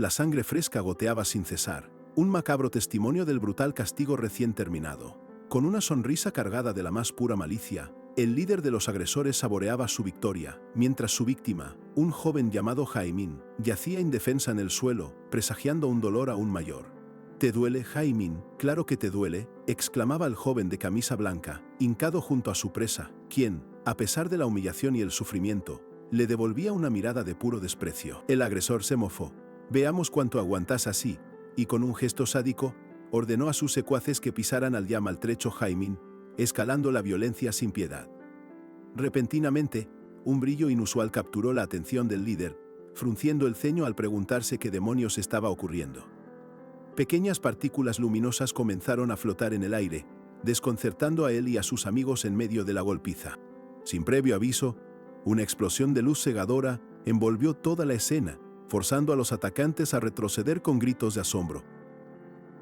La sangre fresca goteaba sin cesar, un macabro testimonio del brutal castigo recién terminado. Con una sonrisa cargada de la más pura malicia, el líder de los agresores saboreaba su victoria, mientras su víctima, un joven llamado Jaimín, yacía indefensa en el suelo, presagiando un dolor aún mayor. «¿Te duele, Jaimín? Claro que te duele», exclamaba el joven de camisa blanca, hincado junto a su presa, quien, a pesar de la humillación y el sufrimiento, le devolvía una mirada de puro desprecio. El agresor se mofó. «Veamos cuánto aguantás así», y con un gesto sádico, ordenó a sus secuaces que pisaran al ya maltrecho Jaimín, escalando la violencia sin piedad. Repentinamente, un brillo inusual capturó la atención del líder, frunciendo el ceño al preguntarse qué demonios estaba ocurriendo. Pequeñas partículas luminosas comenzaron a flotar en el aire, desconcertando a él y a sus amigos en medio de la golpiza. Sin previo aviso, una explosión de luz cegadora envolvió toda la escena, forzando a los atacantes a retroceder con gritos de asombro.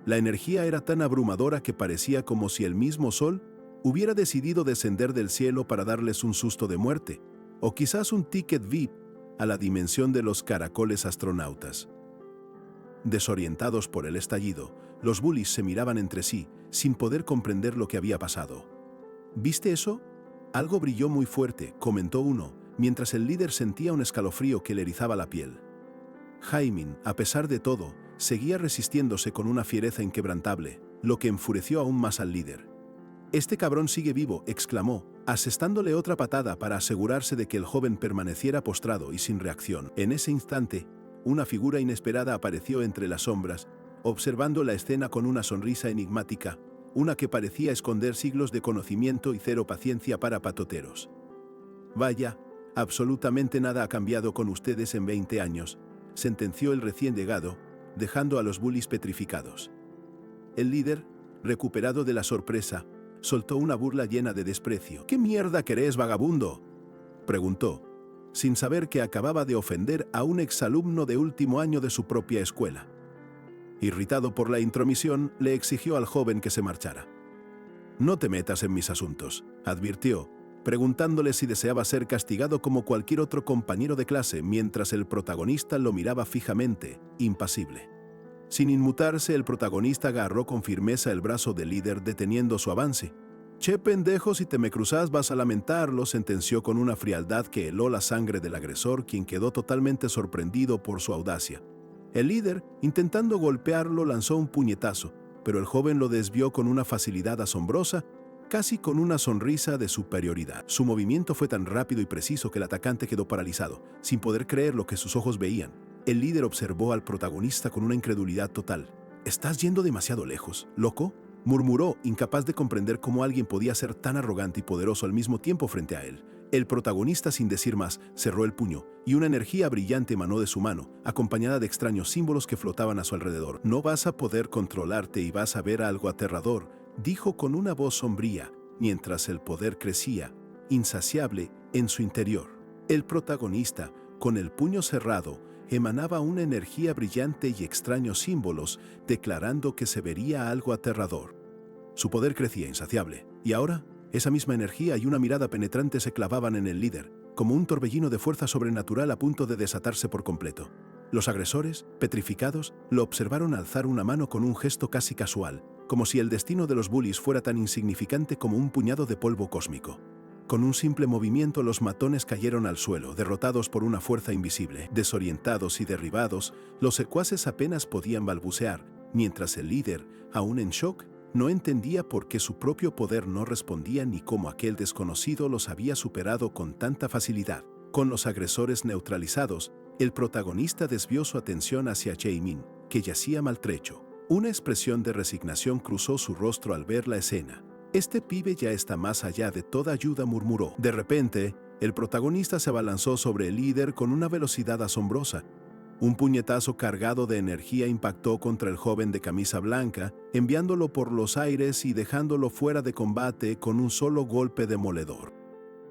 La energía era tan abrumadora que parecía como si el mismo sol hubiera decidido descender del cielo para darles un susto de muerte, o quizás un ticket VIP a la dimensión de los caracoles astronautas. Desorientados por el estallido, los bullies se miraban entre sí, sin poder comprender lo que había pasado. «¿Viste eso? Algo brilló muy fuerte», comentó uno, mientras el líder sentía un escalofrío que le erizaba la piel. Jaimín, a pesar de todo, seguía resistiéndose con una fiereza inquebrantable, lo que enfureció aún más al líder. «Este cabrón sigue vivo», exclamó, asestándole otra patada para asegurarse de que el joven permaneciera postrado y sin reacción. En ese instante, una figura inesperada apareció entre las sombras, observando la escena con una sonrisa enigmática, una que parecía esconder siglos de conocimiento y cero paciencia para patoteros. «Vaya, absolutamente nada ha cambiado con ustedes en 20 años», sentenció el recién llegado, dejando a los bullies petrificados. El líder, recuperado de la sorpresa, soltó una burla llena de desprecio. «¿Qué mierda querés, vagabundo?», preguntó, sin saber que acababa de ofender a un exalumno de último año de su propia escuela. Irritado por la intromisión, le exigió al joven que se marchara. «No te metas en mis asuntos», advirtió, preguntándole si deseaba ser castigado como cualquier otro compañero de clase, mientras el protagonista lo miraba fijamente, impasible. Sin inmutarse, el protagonista agarró con firmeza el brazo del líder, deteniendo su avance. «Che pendejo, si te me cruzas vas a lamentarlo», sentenció con una frialdad que heló la sangre del agresor, quien quedó totalmente sorprendido por su audacia. El líder, intentando golpearlo, lanzó un puñetazo, pero el joven lo desvió con una facilidad asombrosa, casi con una sonrisa de superioridad. Su movimiento fue tan rápido y preciso que el atacante quedó paralizado, sin poder creer lo que sus ojos veían. El líder observó al protagonista con una incredulidad total. «¿Estás yendo demasiado lejos, loco?», murmuró, incapaz de comprender cómo alguien podía ser tan arrogante y poderoso al mismo tiempo frente a él. El protagonista, sin decir más, cerró el puño, y una energía brillante emanó de su mano, acompañada de extraños símbolos que flotaban a su alrededor. «No vas a poder controlarte y vas a ver algo aterrador», dijo con una voz sombría, mientras el poder crecía, insaciable, en su interior. El protagonista, con el puño cerrado, emanaba una energía brillante y extraños símbolos, declarando que se vería algo aterrador. Su poder crecía insaciable, y ahora, esa misma energía y una mirada penetrante se clavaban en el líder, como un torbellino de fuerza sobrenatural a punto de desatarse por completo. Los agresores, petrificados, lo observaron alzar una mano con un gesto casi casual, como si el destino de los bullies fuera tan insignificante como un puñado de polvo cósmico. Con un simple movimiento los matones cayeron al suelo, derrotados por una fuerza invisible. Desorientados y derribados, los secuaces apenas podían balbucear, mientras el líder, aún en shock, no entendía por qué su propio poder no respondía ni cómo aquel desconocido los había superado con tanta facilidad. Con los agresores neutralizados, el protagonista desvió su atención hacia Jaimín, que yacía maltrecho. Una expresión de resignación cruzó su rostro al ver la escena. «Este pibe ya está más allá de toda ayuda», murmuró. De repente, el protagonista se abalanzó sobre el líder con una velocidad asombrosa. Un puñetazo cargado de energía impactó contra el joven de camisa blanca, enviándolo por los aires y dejándolo fuera de combate con un solo golpe demoledor.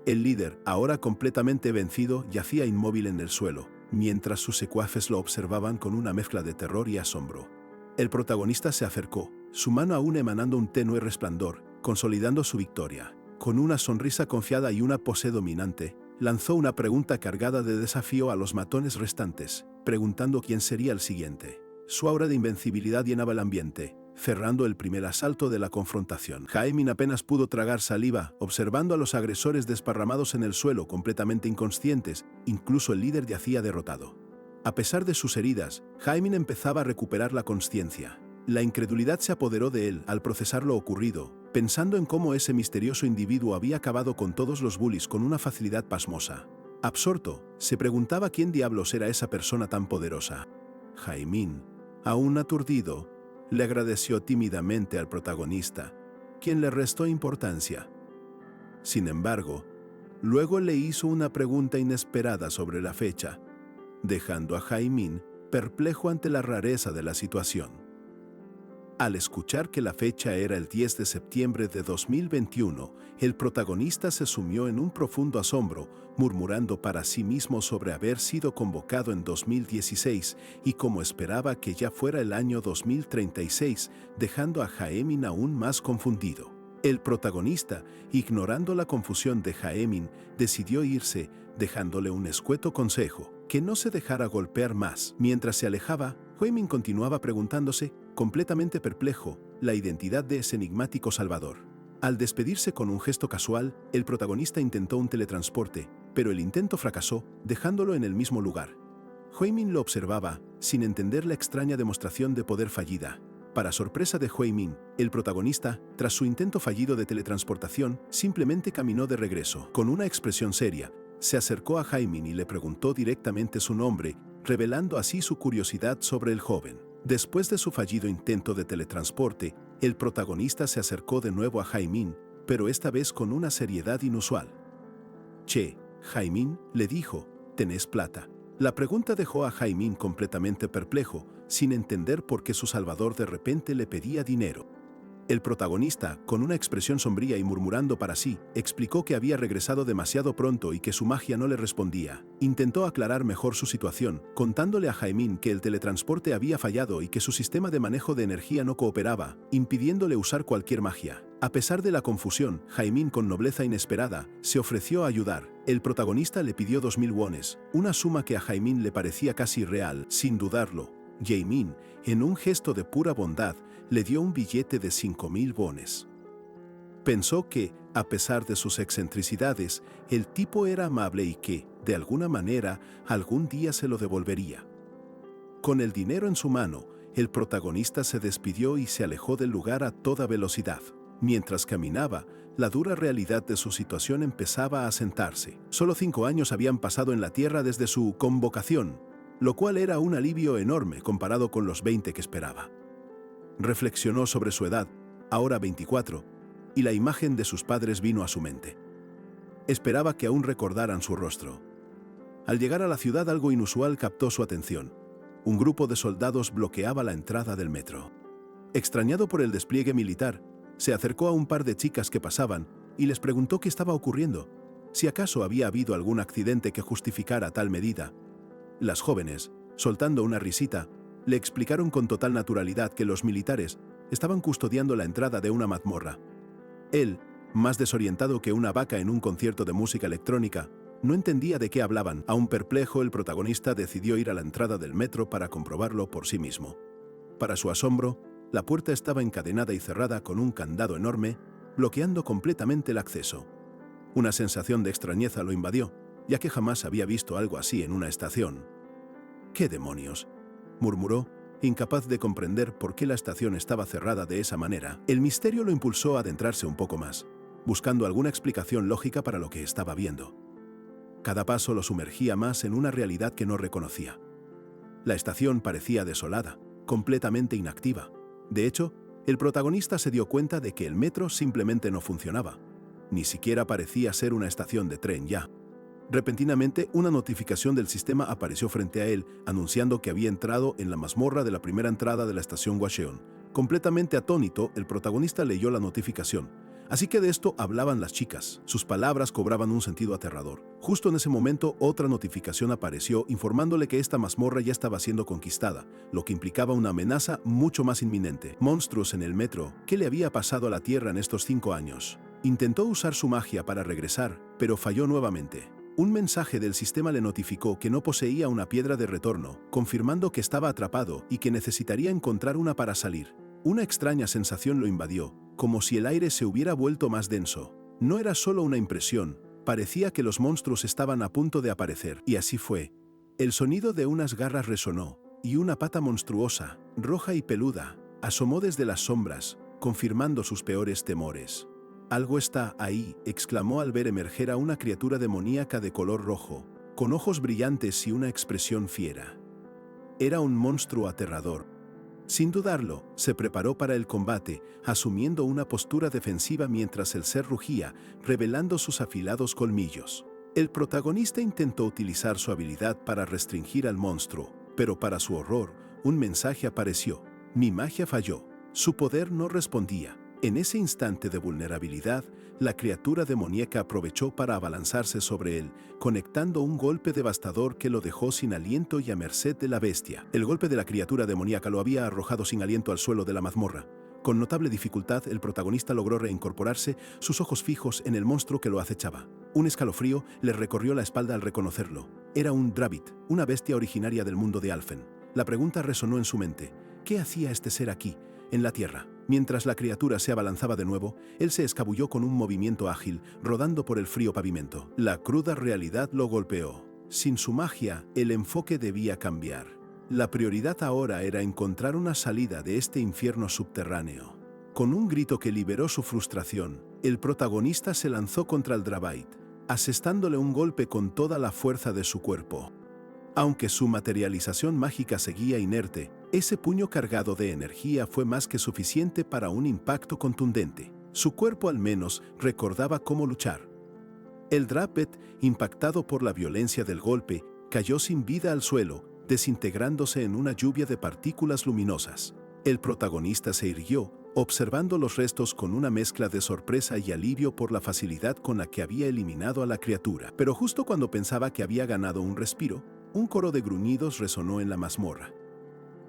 El líder, ahora completamente vencido, yacía inmóvil en el suelo, mientras sus secuaces lo observaban con una mezcla de terror y asombro. El protagonista se acercó, su mano aún emanando un tenue resplandor, consolidando su victoria. Con una sonrisa confiada y una pose dominante, lanzó una pregunta cargada de desafío a los matones restantes, preguntando quién sería el siguiente. Su aura de invencibilidad llenaba el ambiente, cerrando el primer asalto de la confrontación. Jaemin apenas pudo tragar saliva, observando a los agresores desparramados en el suelo, completamente inconscientes. Incluso el líder yacía derrotado. A pesar de sus heridas, Jaemin empezaba a recuperar la consciencia. La incredulidad se apoderó de él al procesar lo ocurrido, pensando en cómo ese misterioso individuo había acabado con todos los bullies con una facilidad pasmosa. Absorto, se preguntaba quién diablos era esa persona tan poderosa. Jaemin, aún aturdido, le agradeció tímidamente al protagonista, quien le restó importancia. Sin embargo, luego le hizo una pregunta inesperada sobre la fecha, dejando a Jaemin perplejo ante la rareza de la situación. Al escuchar que la fecha era el 10 de septiembre de 2021, el protagonista se sumió en un profundo asombro, murmurando para sí mismo sobre haber sido convocado en 2016 y como esperaba que ya fuera el año 2036, dejando a Jaemin aún más confundido. El protagonista, ignorando la confusión de Jaemin, decidió irse, dejándole un escueto consejo, que no se dejara golpear más. Mientras se alejaba, Jaemin continuaba preguntándose, completamente perplejo, la identidad de ese enigmático salvador. Al despedirse con un gesto casual, el protagonista intentó un teletransporte, pero el intento fracasó, dejándolo en el mismo lugar. Jaemin lo observaba, sin entender la extraña demostración de poder fallida. Para sorpresa de Jaemin, el protagonista, tras su intento fallido de teletransportación, simplemente caminó de regreso. Con una expresión seria, se acercó a Jaemin y le preguntó directamente su nombre, revelando así su curiosidad sobre el joven. Después de su fallido intento de teletransporte, el protagonista se acercó de nuevo a Jaemin, pero esta vez con una seriedad inusual. «Che, Jaemin», le dijo, «¿tenés plata?». La pregunta dejó a Jaemin completamente perplejo, sin entender por qué su salvador de repente le pedía dinero. El protagonista, con una expresión sombría y murmurando para sí, explicó que había regresado demasiado pronto y que su magia no le respondía. Intentó aclarar mejor su situación, contándole a Jaemin que el teletransporte había fallado y que su sistema de manejo de energía no cooperaba, impidiéndole usar cualquier magia. A pesar de la confusión, Jaemin, con nobleza inesperada, se ofreció a ayudar. El protagonista le pidió 2000 wones, una suma que a Jaemin le parecía casi irreal. Sin dudarlo, Jaemin, en un gesto de pura bondad, le dio un billete de 5000 wones. Pensó que, a pesar de sus excentricidades, el tipo era amable y que, de alguna manera, algún día se lo devolvería. Con el dinero en su mano, el protagonista se despidió y se alejó del lugar a toda velocidad. Mientras caminaba, la dura realidad de su situación empezaba a asentarse. Solo 5 años habían pasado en la Tierra desde su convocación, lo cual era un alivio enorme comparado con los 20 que esperaba. Reflexionó sobre su edad, ahora 24, y la imagen de sus padres vino a su mente. Esperaba que aún recordaran su rostro. Al llegar a la ciudad, algo inusual captó su atención. Un grupo de soldados bloqueaba la entrada del metro. Extrañado por el despliegue militar, se acercó a un par de chicas que pasaban y les preguntó qué estaba ocurriendo, si acaso había habido algún accidente que justificara tal medida. Las jóvenes, soltando una risita, le explicaron con total naturalidad que los militares estaban custodiando la entrada de una mazmorra. Él, más desorientado que una vaca en un concierto de música electrónica, no entendía de qué hablaban. Aún perplejo, el protagonista decidió ir a la entrada del metro para comprobarlo por sí mismo. Para su asombro, la puerta estaba encadenada y cerrada con un candado enorme, bloqueando completamente el acceso. Una sensación de extrañeza lo invadió, ya que jamás había visto algo así en una estación. «¿Qué demonios?», murmuró, incapaz de comprender por qué la estación estaba cerrada de esa manera. El misterio lo impulsó a adentrarse un poco más, buscando alguna explicación lógica para lo que estaba viendo. Cada paso lo sumergía más en una realidad que no reconocía. La estación parecía desolada, completamente inactiva. De hecho, el protagonista se dio cuenta de que el metro simplemente no funcionaba. Ni siquiera parecía ser una estación de tren ya. Repentinamente, una notificación del sistema apareció frente a él, anunciando que había entrado en la mazmorra de la primera entrada de la estación Gwacheon. Completamente atónito, el protagonista leyó la notificación. Así que de esto hablaban las chicas. Sus palabras cobraban un sentido aterrador. Justo en ese momento, otra notificación apareció informándole que esta mazmorra ya estaba siendo conquistada, lo que implicaba una amenaza mucho más inminente. Monstruos en el metro. ¿Qué le había pasado a la Tierra en estos 5 años? Intentó usar su magia para regresar, pero falló nuevamente. Un mensaje del sistema le notificó que no poseía una piedra de retorno, confirmando que estaba atrapado y que necesitaría encontrar una para salir. Una extraña sensación lo invadió, como si el aire se hubiera vuelto más denso. No era solo una impresión, parecía que los monstruos estaban a punto de aparecer, y así fue. El sonido de unas garras resonó, y una pata monstruosa, roja y peluda, asomó desde las sombras, confirmando sus peores temores. «Algo está ahí», exclamó al ver emerger a una criatura demoníaca de color rojo, con ojos brillantes y una expresión fiera. Era un monstruo aterrador. Sin dudarlo, se preparó para el combate, asumiendo una postura defensiva mientras el ser rugía, revelando sus afilados colmillos. El protagonista intentó utilizar su habilidad para restringir al monstruo, pero para su horror, un mensaje apareció. «Mi magia falló». Su poder no respondía. En ese instante de vulnerabilidad, la criatura demoníaca aprovechó para abalanzarse sobre él, conectando un golpe devastador que lo dejó sin aliento y a merced de la bestia. El golpe de la criatura demoníaca lo había arrojado sin aliento al suelo de la mazmorra. Con notable dificultad, el protagonista logró reincorporarse, sus ojos fijos en el monstruo que lo acechaba. Un escalofrío le recorrió la espalda al reconocerlo. Era un Drabbit, una bestia originaria del mundo de Alfen. La pregunta resonó en su mente. ¿Qué hacía este ser aquí, en la tierra? Mientras la criatura se abalanzaba de nuevo, él se escabulló con un movimiento ágil, rodando por el frío pavimento. La cruda realidad lo golpeó. Sin su magia, el enfoque debía cambiar. La prioridad ahora era encontrar una salida de este infierno subterráneo. Con un grito que liberó su frustración, el protagonista se lanzó contra el Drabbit, asestándole un golpe con toda la fuerza de su cuerpo. Aunque su materialización mágica seguía inerte, ese puño cargado de energía fue más que suficiente para un impacto contundente. Su cuerpo al menos recordaba cómo luchar. El Drabbit, impactado por la violencia del golpe, cayó sin vida al suelo, desintegrándose en una lluvia de partículas luminosas. El protagonista se irguió, observando los restos con una mezcla de sorpresa y alivio por la facilidad con la que había eliminado a la criatura. Pero justo cuando pensaba que había ganado un respiro, un coro de gruñidos resonó en la mazmorra.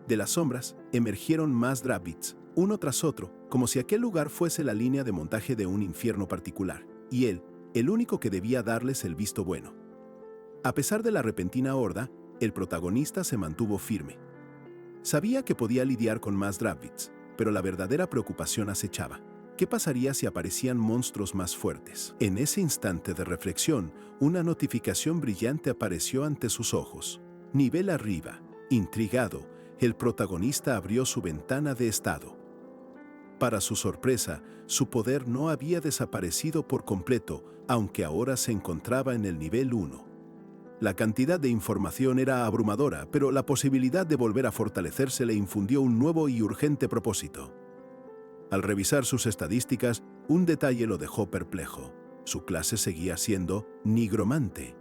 De las sombras emergieron más Drabbits, uno tras otro, como si aquel lugar fuese la línea de montaje de un infierno particular, y él, el único que debía darles el visto bueno. A pesar de la repentina horda, el protagonista se mantuvo firme. Sabía que podía lidiar con más Drabbits, pero la verdadera preocupación acechaba. ¿Qué pasaría si aparecían monstruos más fuertes? En ese instante de reflexión, una notificación brillante apareció ante sus ojos. Nivel arriba. Intrigado, el protagonista abrió su ventana de estado. Para su sorpresa, su poder no había desaparecido por completo, aunque ahora se encontraba en el nivel 1. La cantidad de información era abrumadora, pero la posibilidad de volver a fortalecerse le infundió un nuevo y urgente propósito. Al revisar sus estadísticas, un detalle lo dejó perplejo. Su clase seguía siendo nigromante.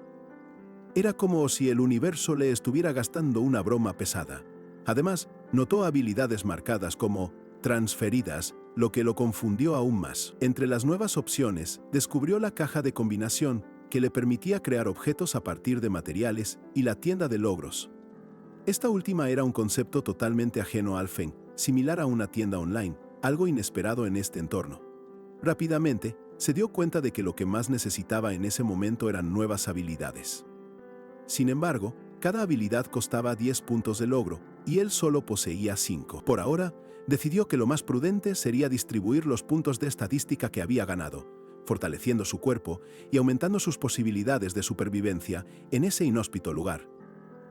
Era como si el universo le estuviera gastando una broma pesada. Además, notó habilidades marcadas como transferidas, lo que lo confundió aún más. Entre las nuevas opciones, descubrió la caja de combinación que le permitía crear objetos a partir de materiales y la tienda de logros. Esta última era un concepto totalmente ajeno a Alfen, similar a una tienda online, algo inesperado en este entorno. Rápidamente, se dio cuenta de que lo que más necesitaba en ese momento eran nuevas habilidades. Sin embargo, cada habilidad costaba 10 puntos de logro, y él solo poseía 5. Por ahora, decidió que lo más prudente sería distribuir los puntos de estadística que había ganado, fortaleciendo su cuerpo y aumentando sus posibilidades de supervivencia en ese inhóspito lugar.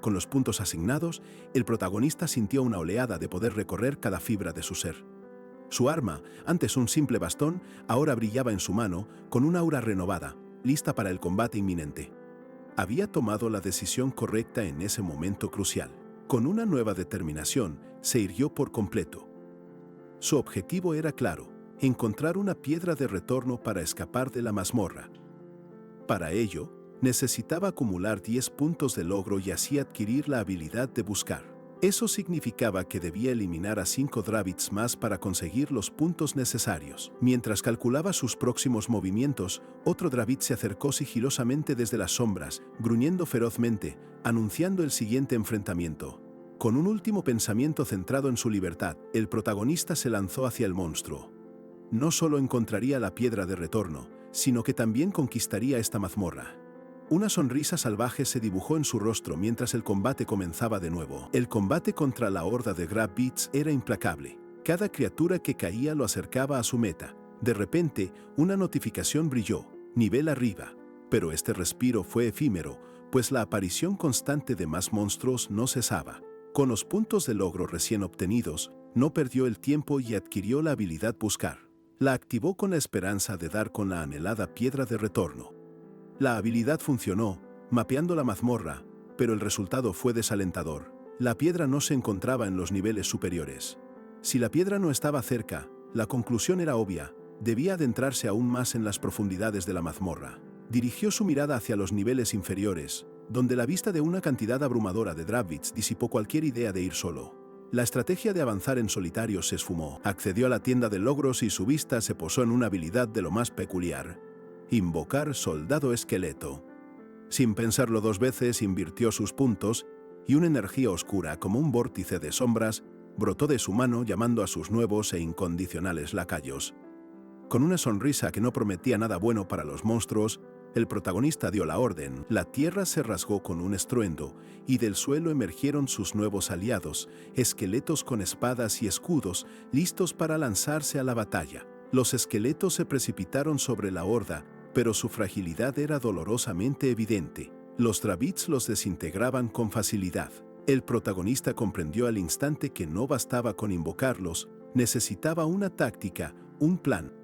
Con los puntos asignados, el protagonista sintió una oleada de poder recorrer cada fibra de su ser. Su arma, antes un simple bastón, ahora brillaba en su mano con una aura renovada, lista para el combate inminente. Había tomado la decisión correcta en ese momento crucial. Con una nueva determinación, se irguió por completo. Su objetivo era claro: encontrar una piedra de retorno para escapar de la mazmorra. Para ello, necesitaba acumular 10 puntos de logro y así adquirir la habilidad de buscar. Eso significaba que debía eliminar a 5 Drabbits más para conseguir los puntos necesarios. Mientras calculaba sus próximos movimientos, otro Drabbit se acercó sigilosamente desde las sombras, gruñendo ferozmente, anunciando el siguiente enfrentamiento. Con un último pensamiento centrado en su libertad, el protagonista se lanzó hacia el monstruo. No solo encontraría la piedra de retorno, sino que también conquistaría esta mazmorra. Una sonrisa salvaje se dibujó en su rostro mientras el combate comenzaba de nuevo. El combate contra la horda de Grabbeats era implacable. Cada criatura que caía lo acercaba a su meta. De repente, una notificación brilló, nivel arriba. Pero este respiro fue efímero, pues la aparición constante de más monstruos no cesaba. Con los puntos de logro recién obtenidos, no perdió el tiempo y adquirió la habilidad Buscar. La activó con la esperanza de dar con la anhelada piedra de retorno. La habilidad funcionó, mapeando la mazmorra, pero el resultado fue desalentador. La piedra no se encontraba en los niveles superiores. Si la piedra no estaba cerca, la conclusión era obvia: debía adentrarse aún más en las profundidades de la mazmorra. Dirigió su mirada hacia los niveles inferiores, donde la vista de una cantidad abrumadora de Grabbeats disipó cualquier idea de ir solo. La estrategia de avanzar en solitario se esfumó. Accedió a la tienda de logros y su vista se posó en una habilidad de lo más peculiar: invocar soldado esqueleto. Sin pensarlo dos veces, invirtió sus puntos y una energía oscura, como un vórtice de sombras, brotó de su mano llamando a sus nuevos e incondicionales lacayos. Con una sonrisa que no prometía nada bueno para los monstruos, el protagonista dio la orden. La tierra se rasgó con un estruendo y del suelo emergieron sus nuevos aliados, esqueletos con espadas y escudos, listos para lanzarse a la batalla. Los esqueletos se precipitaron sobre la horda, pero su fragilidad era dolorosamente evidente. Los Grabbeats los desintegraban con facilidad. El protagonista comprendió al instante que no bastaba con invocarlos, necesitaba una táctica, un plan.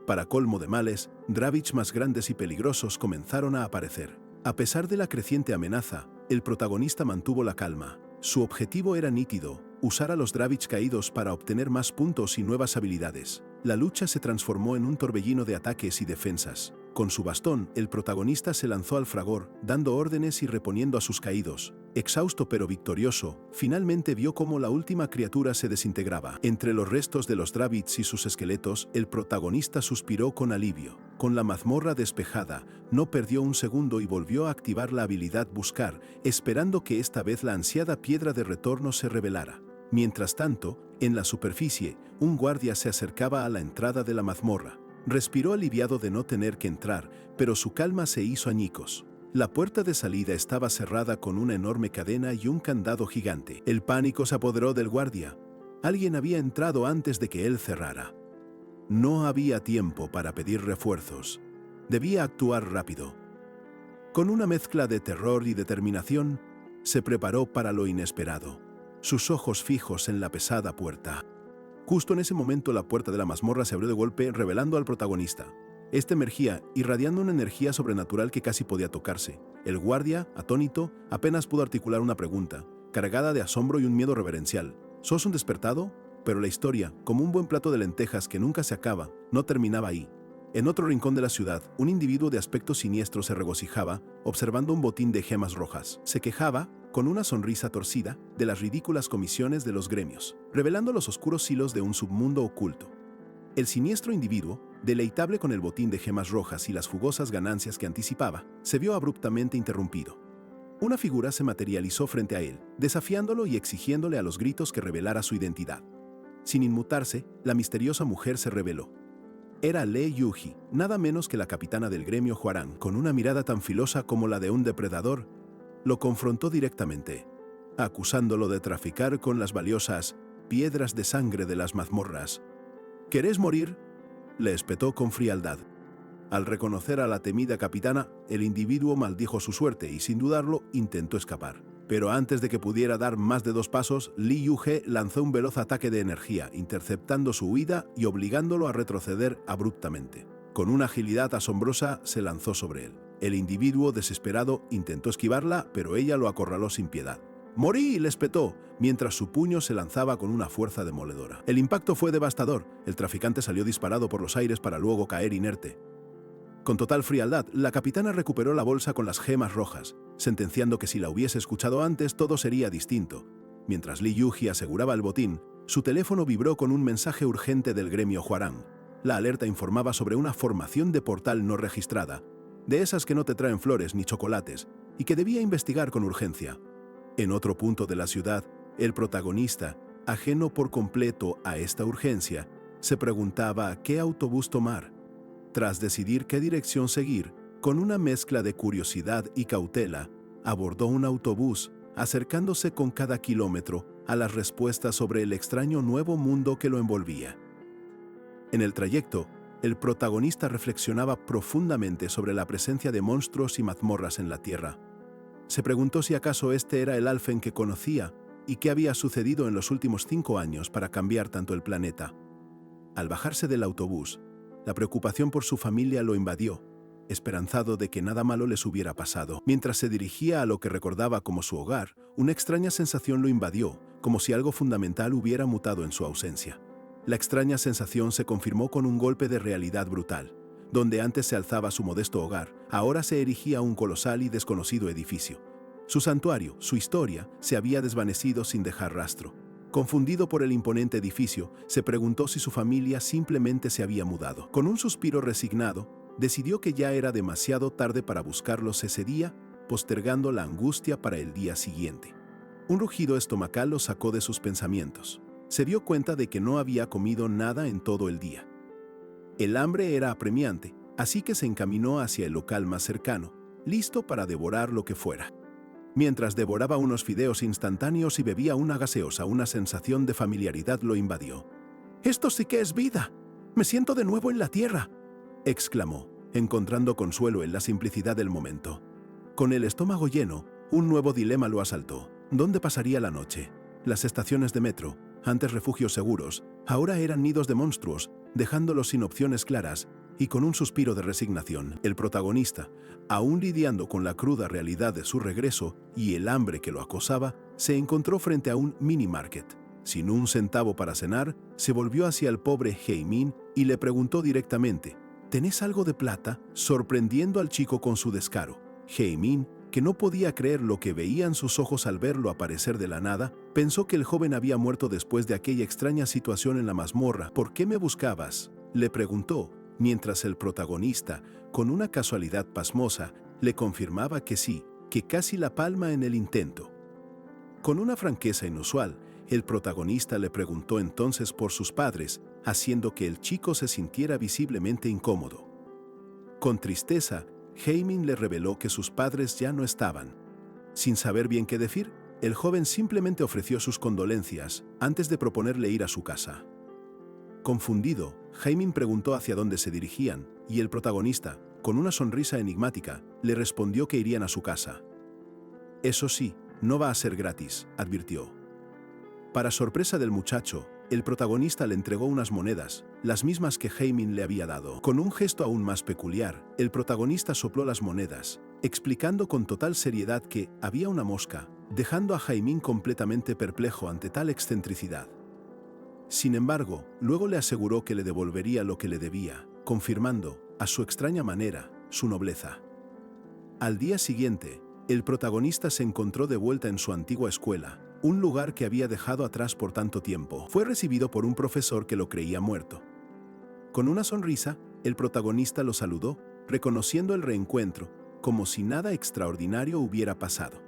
Para colmo de males, Grabbeats más grandes y peligrosos comenzaron a aparecer. A pesar de la creciente amenaza, el protagonista mantuvo la calma. Su objetivo era nítido: usar a los Grabbeats caídos para obtener más puntos y nuevas habilidades. La lucha se transformó en un torbellino de ataques y defensas. Con su bastón, el protagonista se lanzó al fragor, dando órdenes y reponiendo a sus caídos. Exhausto pero victorioso, finalmente vio cómo la última criatura se desintegraba. Entre los restos de los Grabbeats y sus esqueletos, el protagonista suspiró con alivio. Con la mazmorra despejada, no perdió un segundo y volvió a activar la habilidad Buscar, esperando que esta vez la ansiada piedra de retorno se revelara. Mientras tanto, en la superficie, un guardia se acercaba a la entrada de la mazmorra. Respiró aliviado de no tener que entrar, pero su calma se hizo añicos. La puerta de salida estaba cerrada con una enorme cadena y un candado gigante. El pánico se apoderó del guardia. Alguien había entrado antes de que él cerrara. No había tiempo para pedir refuerzos. Debía actuar rápido. Con una mezcla de terror y determinación, se preparó para lo inesperado. Sus ojos fijos en la pesada puerta. Justo en ese momento, la puerta de la mazmorra se abrió de golpe, revelando al protagonista. Este emergía, irradiando una energía sobrenatural que casi podía tocarse. El guardia, atónito, apenas pudo articular una pregunta, cargada de asombro y un miedo reverencial. ¿Sos un despertado? Pero la historia, como un buen plato de lentejas que nunca se acaba, no terminaba ahí. En otro rincón de la ciudad, un individuo de aspecto siniestro se regocijaba, observando un botín de gemas rojas. Se quejaba, con una sonrisa torcida, de las ridículas comisiones de los gremios, revelando los oscuros hilos de un submundo oculto. El siniestro individuo, deleitable con el botín de gemas rojas y las jugosas ganancias que anticipaba, se vio abruptamente interrumpido. Una figura se materializó frente a él, desafiándolo y exigiéndole a los gritos que revelara su identidad. Sin inmutarse, la misteriosa mujer se reveló. Era Lei Yuji, nada menos que la capitana del gremio Huarang. Con una mirada tan filosa como la de un depredador, lo confrontó directamente, acusándolo de traficar con las valiosas piedras de sangre de las mazmorras. ¿Querés morir?, le espetó con frialdad. Al reconocer a la temida capitana, el individuo maldijo su suerte y, sin dudarlo, intentó escapar. Pero antes de que pudiera dar más de 2 pasos, Li Yuhe lanzó un veloz ataque de energía, interceptando su huida y obligándolo a retroceder abruptamente. Con una agilidad asombrosa, se lanzó sobre él. El individuo, desesperado, intentó esquivarla, pero ella lo acorraló sin piedad. ¡Morí!, le espetó, mientras su puño se lanzaba con una fuerza demoledora. El impacto fue devastador. El traficante salió disparado por los aires para luego caer inerte. Con total frialdad, la capitana recuperó la bolsa con las gemas rojas, sentenciando que si la hubiese escuchado antes todo sería distinto. Mientras Li Yuji aseguraba el botín, su teléfono vibró con un mensaje urgente del gremio Huarang. La alerta informaba sobre una formación de portal no registrada, de esas que no te traen flores ni chocolates, y que debía investigar con urgencia. En otro punto de la ciudad, el protagonista, ajeno por completo a esta urgencia, se preguntaba qué autobús tomar. Tras decidir qué dirección seguir, Con una mezcla de curiosidad y cautela, abordó un autobús, acercándose con cada kilómetro a las respuestas sobre el extraño nuevo mundo que lo envolvía. En el trayecto, el protagonista reflexionaba profundamente sobre la presencia de monstruos y mazmorras en la Tierra. Se preguntó si acaso este era el Alfen que conocía y qué había sucedido en los últimos 5 años para cambiar tanto el planeta. Al bajarse del autobús, la preocupación por su familia lo invadió, esperanzado de que nada malo les hubiera pasado. Mientras se dirigía a lo que recordaba como su hogar, una extraña sensación lo invadió, como si algo fundamental hubiera mutado en su ausencia. La extraña sensación se confirmó con un golpe de realidad brutal. Donde antes se alzaba su modesto hogar, ahora se erigía un colosal y desconocido edificio. Su santuario, su historia, se había desvanecido sin dejar rastro. Confundido por el imponente edificio, se preguntó si su familia simplemente se había mudado. Con un suspiro resignado, decidió que ya era demasiado tarde para buscarlos ese día, postergando la angustia para el día siguiente. Un rugido estomacal lo sacó de sus pensamientos. Se dio cuenta de que no había comido nada en todo el día. El hambre era apremiante, así que se encaminó hacia el local más cercano, listo para devorar lo que fuera. Mientras devoraba unos fideos instantáneos y bebía una gaseosa, una sensación de familiaridad lo invadió. «¡Esto sí que es vida! ¡Me siento de nuevo en la tierra!», exclamó, encontrando consuelo en la simplicidad del momento. Con el estómago lleno, un nuevo dilema lo asaltó. ¿Dónde pasaría la noche? Las estaciones de metro, antes refugios seguros, ahora eran nidos de monstruos, dejándolos sin opciones claras, y con un suspiro de resignación, el protagonista, aún lidiando con la cruda realidad de su regreso y el hambre que lo acosaba, se encontró frente a un mini-market. Sin un centavo para cenar, se volvió hacia el pobre Jaemin y le preguntó directamente: «¿Tenés algo de plata?», sorprendiendo al chico con su descaro. Jaemin, que no podía creer lo que veían sus ojos al verlo aparecer de la nada, pensó que el joven había muerto después de aquella extraña situación en la mazmorra. «¿Por qué me buscabas?», le preguntó, mientras el protagonista, con una casualidad pasmosa, le confirmaba que sí, que casi la palma en el intento. Con una franqueza inusual, el protagonista le preguntó entonces por sus padres, haciendo que el chico se sintiera visiblemente incómodo. Con tristeza, Jaemin le reveló que sus padres ya no estaban. Sin saber bien qué decir, el joven simplemente ofreció sus condolencias antes de proponerle ir a su casa. Confundido, Jaemin preguntó hacia dónde se dirigían, y el protagonista, con una sonrisa enigmática, le respondió que irían a su casa. «Eso sí, no va a ser gratis», advirtió. Para sorpresa del muchacho, el protagonista le entregó unas monedas, las mismas que Jaemin le había dado. Con un gesto aún más peculiar, el protagonista sopló las monedas, explicando con total seriedad que había una mosca, dejando a Jaemin completamente perplejo ante tal excentricidad. Sin embargo, luego le aseguró que le devolvería lo que le debía, confirmando, a su extraña manera, su nobleza. Al día siguiente, el protagonista se encontró de vuelta en su antigua escuela, un lugar que había dejado atrás por tanto tiempo. Fue recibido por un profesor que lo creía muerto. Con una sonrisa, el protagonista lo saludó, reconociendo el reencuentro, como si nada extraordinario hubiera pasado.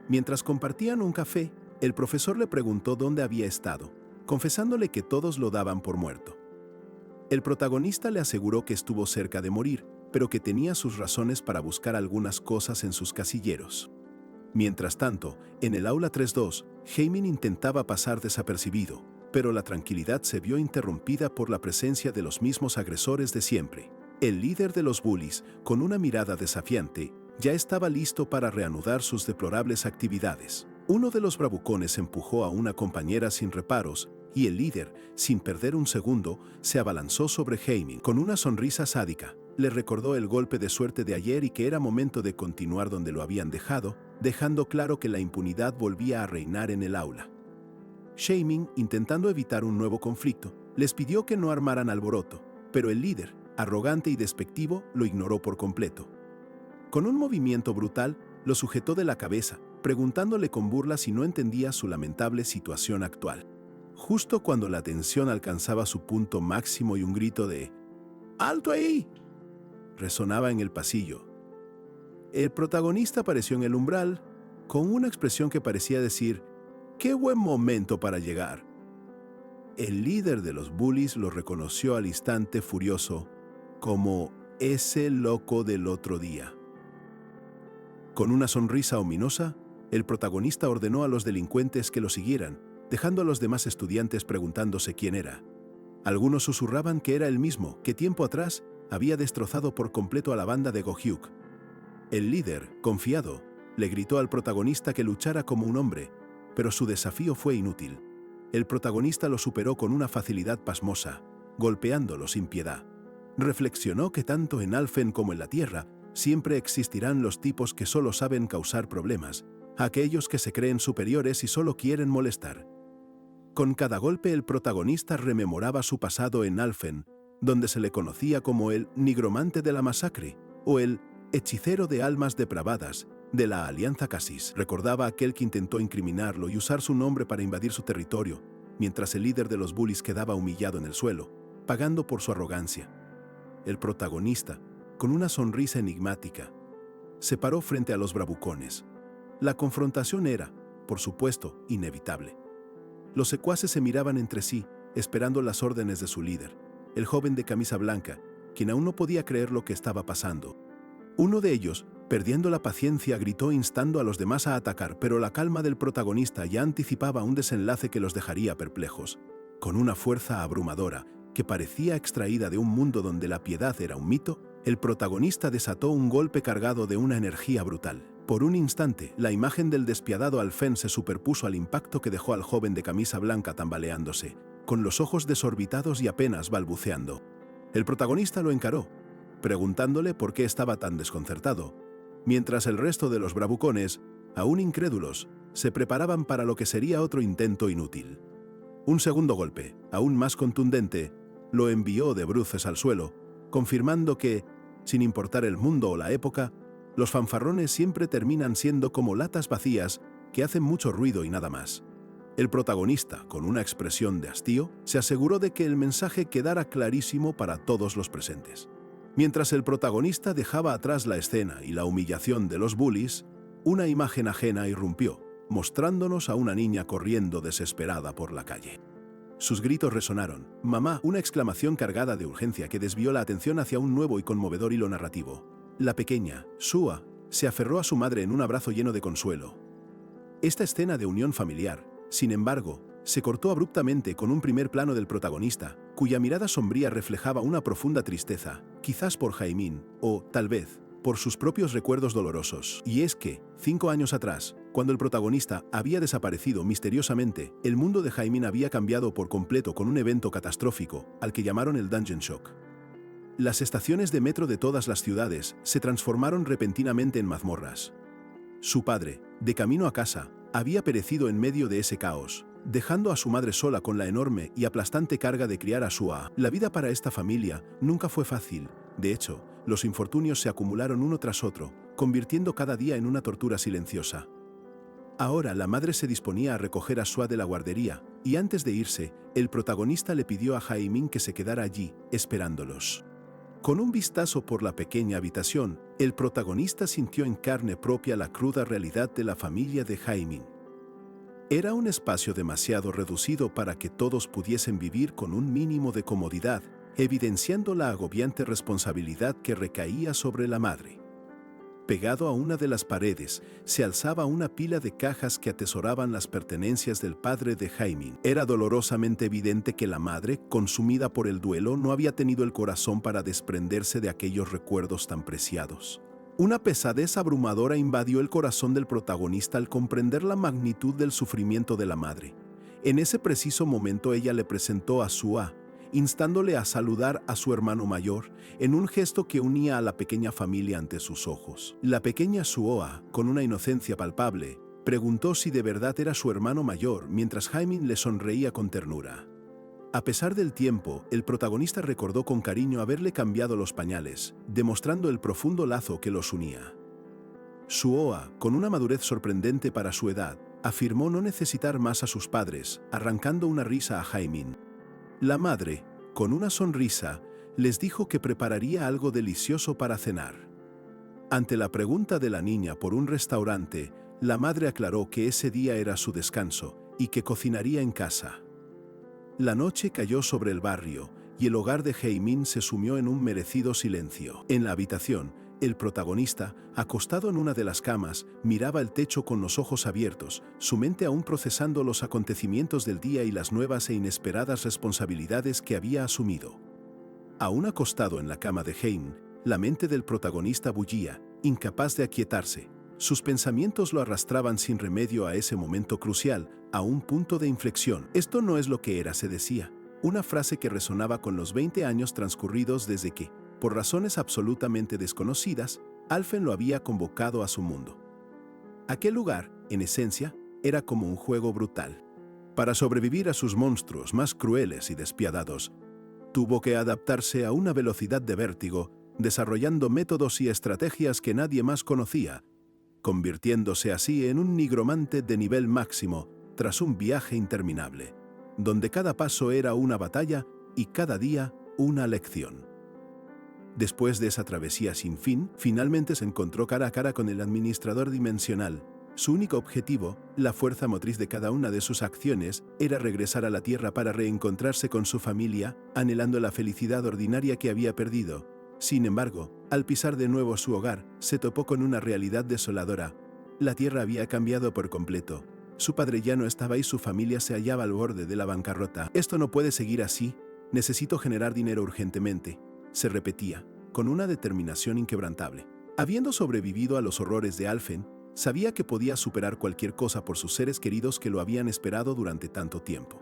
Mientras compartían un café, el profesor le preguntó dónde había estado, confesándole que todos lo daban por muerto. El protagonista le aseguró que estuvo cerca de morir, pero que tenía sus razones para buscar algunas cosas en sus casilleros. Mientras tanto, en el aula 3-2, Jaemin intentaba pasar desapercibido, pero la tranquilidad se vio interrumpida por la presencia de los mismos agresores de siempre. El líder de los bullies, con una mirada desafiante, ya estaba listo para reanudar sus deplorables actividades. Uno de los bravucones empujó a una compañera sin reparos, y el líder, sin perder un segundo, se abalanzó sobre Jaemin. Con una sonrisa sádica, le recordó el golpe de suerte de ayer y que era momento de continuar donde lo habían dejado, dejando claro que la impunidad volvía a reinar en el aula. Jaemin, intentando evitar un nuevo conflicto, les pidió que no armaran alboroto, pero el líder, arrogante y despectivo, lo ignoró por completo. Con un movimiento brutal, lo sujetó de la cabeza, preguntándole con burla si no entendía su lamentable situación actual. Justo cuando la tensión alcanzaba su punto máximo y un grito de «¡Alto ahí!» resonaba en el pasillo. El protagonista apareció en el umbral, con una expresión que parecía decir «¡Qué buen momento para llegar!». El líder de los bullies lo reconoció al instante furioso como ese loco del otro día. Con una sonrisa ominosa, el protagonista ordenó a los delincuentes que lo siguieran, dejando a los demás estudiantes preguntándose quién era. Algunos susurraban que era el mismo que tiempo atrás había destrozado por completo a la banda de Go-Hyuk. El líder, confiado, le gritó al protagonista que luchara como un hombre, pero su desafío fue inútil. El protagonista lo superó con una facilidad pasmosa, golpeándolo sin piedad. Reflexionó que tanto en Alphen como en la Tierra siempre existirán los tipos que solo saben causar problemas, aquellos que se creen superiores y solo quieren molestar. Con cada golpe el protagonista rememoraba su pasado en Alphen, donde se le conocía como el nigromante de la masacre o el hechicero de almas depravadas de la Alianza Cassis. Recordaba a aquel que intentó incriminarlo y usar su nombre para invadir su territorio, mientras el líder de los bullies quedaba humillado en el suelo, pagando por su arrogancia. El protagonista, con una sonrisa enigmática, se paró frente a los bravucones. La confrontación era, por supuesto, inevitable. Los secuaces se miraban entre sí, esperando las órdenes de su líder, el joven de camisa blanca, quien aún no podía creer lo que estaba pasando. Uno de ellos, perdiendo la paciencia, gritó instando a los demás a atacar, pero la calma del protagonista ya anticipaba un desenlace que los dejaría perplejos. Con una fuerza abrumadora, que parecía extraída de un mundo donde la piedad era un mito, el protagonista desató un golpe cargado de una energía brutal. Por un instante, la imagen del despiadado Alphen se superpuso al impacto que dejó al joven de camisa blanca tambaleándose, con los ojos desorbitados y apenas balbuceando. El protagonista lo encaró, preguntándole por qué estaba tan desconcertado, mientras el resto de los bravucones, aún incrédulos, se preparaban para lo que sería otro intento inútil. Un segundo golpe, aún más contundente, lo envió de bruces al suelo, confirmando que, sin importar el mundo o la época, los fanfarrones siempre terminan siendo como latas vacías que hacen mucho ruido y nada más. El protagonista, con una expresión de hastío, se aseguró de que el mensaje quedara clarísimo para todos los presentes. Mientras el protagonista dejaba atrás la escena y la humillación de los bullies, una imagen ajena irrumpió, mostrándonos a una niña corriendo desesperada por la calle. Sus gritos resonaron. «¡Mamá!», una exclamación cargada de urgencia que desvió la atención hacia un nuevo y conmovedor hilo narrativo. La pequeña, Sua, se aferró a su madre en un abrazo lleno de consuelo. Esta escena de unión familiar, sin embargo, se cortó abruptamente con un primer plano del protagonista, cuya mirada sombría reflejaba una profunda tristeza, quizás por Jaimín, o, tal vez, por sus propios recuerdos dolorosos. Y es que, 5 años atrás, cuando el protagonista había desaparecido misteriosamente, el mundo de Jaimín había cambiado por completo con un evento catastrófico, al que llamaron el Dungeon Shock. Las estaciones de metro de todas las ciudades se transformaron repentinamente en mazmorras. Su padre, de camino a casa, había perecido en medio de ese caos, dejando a su madre sola con la enorme y aplastante carga de criar a Sua. La vida para esta familia nunca fue fácil. De hecho, los infortunios se acumularon uno tras otro, convirtiendo cada día en una tortura silenciosa. Ahora la madre se disponía a recoger a Sua de la guardería, y antes de irse, el protagonista le pidió a Jaimín que se quedara allí, esperándolos. Con un vistazo por la pequeña habitación, el protagonista sintió en carne propia la cruda realidad de la familia de Jaimín. Era un espacio demasiado reducido para que todos pudiesen vivir con un mínimo de comodidad, evidenciando la agobiante responsabilidad que recaía sobre la madre. Pegado a una de las paredes, se alzaba una pila de cajas que atesoraban las pertenencias del padre de Jaimín. Era dolorosamente evidente que la madre, consumida por el duelo, no había tenido el corazón para desprenderse de aquellos recuerdos tan preciados. Una pesadez abrumadora invadió el corazón del protagonista al comprender la magnitud del sufrimiento de la madre. En ese preciso momento ella le presentó a Sua, instándole a saludar a su hermano mayor, en un gesto que unía a la pequeña familia ante sus ojos. La pequeña Suoa, con una inocencia palpable, preguntó si de verdad era su hermano mayor, mientras Jaimín le sonreía con ternura. A pesar del tiempo, el protagonista recordó con cariño haberle cambiado los pañales, demostrando el profundo lazo que los unía. Suoa, con una madurez sorprendente para su edad, afirmó no necesitar más a sus padres, arrancando una risa a Jaimín. La madre, con una sonrisa, les dijo que prepararía algo delicioso para cenar. Ante la pregunta de la niña por un restaurante, la madre aclaró que ese día era su descanso y que cocinaría en casa. La noche cayó sobre el barrio y el hogar de Jaemin se sumió en un merecido silencio. En la habitación, el protagonista, acostado en una de las camas, miraba el techo con los ojos abiertos, su mente aún procesando los acontecimientos del día y las nuevas e inesperadas responsabilidades que había asumido. Aún acostado en la cama de Jaemin, la mente del protagonista bullía, incapaz de aquietarse. Sus pensamientos lo arrastraban sin remedio a ese momento crucial, a un punto de inflexión. Esto no es lo que era, se decía. Una frase que resonaba con los 20 años transcurridos desde que, por razones absolutamente desconocidas, Alphen lo había convocado a su mundo. Aquel lugar, en esencia, era como un juego brutal. Para sobrevivir a sus monstruos más crueles y despiadados, tuvo que adaptarse a una velocidad de vértigo, desarrollando métodos y estrategias que nadie más conocía, convirtiéndose así en un nigromante de nivel máximo tras un viaje interminable, donde cada paso era una batalla y cada día una lección. Después de esa travesía sin fin, finalmente se encontró cara a cara con el administrador dimensional. Su único objetivo, la fuerza motriz de cada una de sus acciones, era regresar a la Tierra para reencontrarse con su familia, anhelando la felicidad ordinaria que había perdido. Sin embargo, al pisar de nuevo su hogar, se topó con una realidad desoladora. La Tierra había cambiado por completo. Su padre ya no estaba y su familia se hallaba al borde de la bancarrota. «Esto no puede seguir así. Necesito generar dinero urgentemente», se repetía, con una determinación inquebrantable. Habiendo sobrevivido a los horrores de Alphen, sabía que podía superar cualquier cosa por sus seres queridos que lo habían esperado durante tanto tiempo.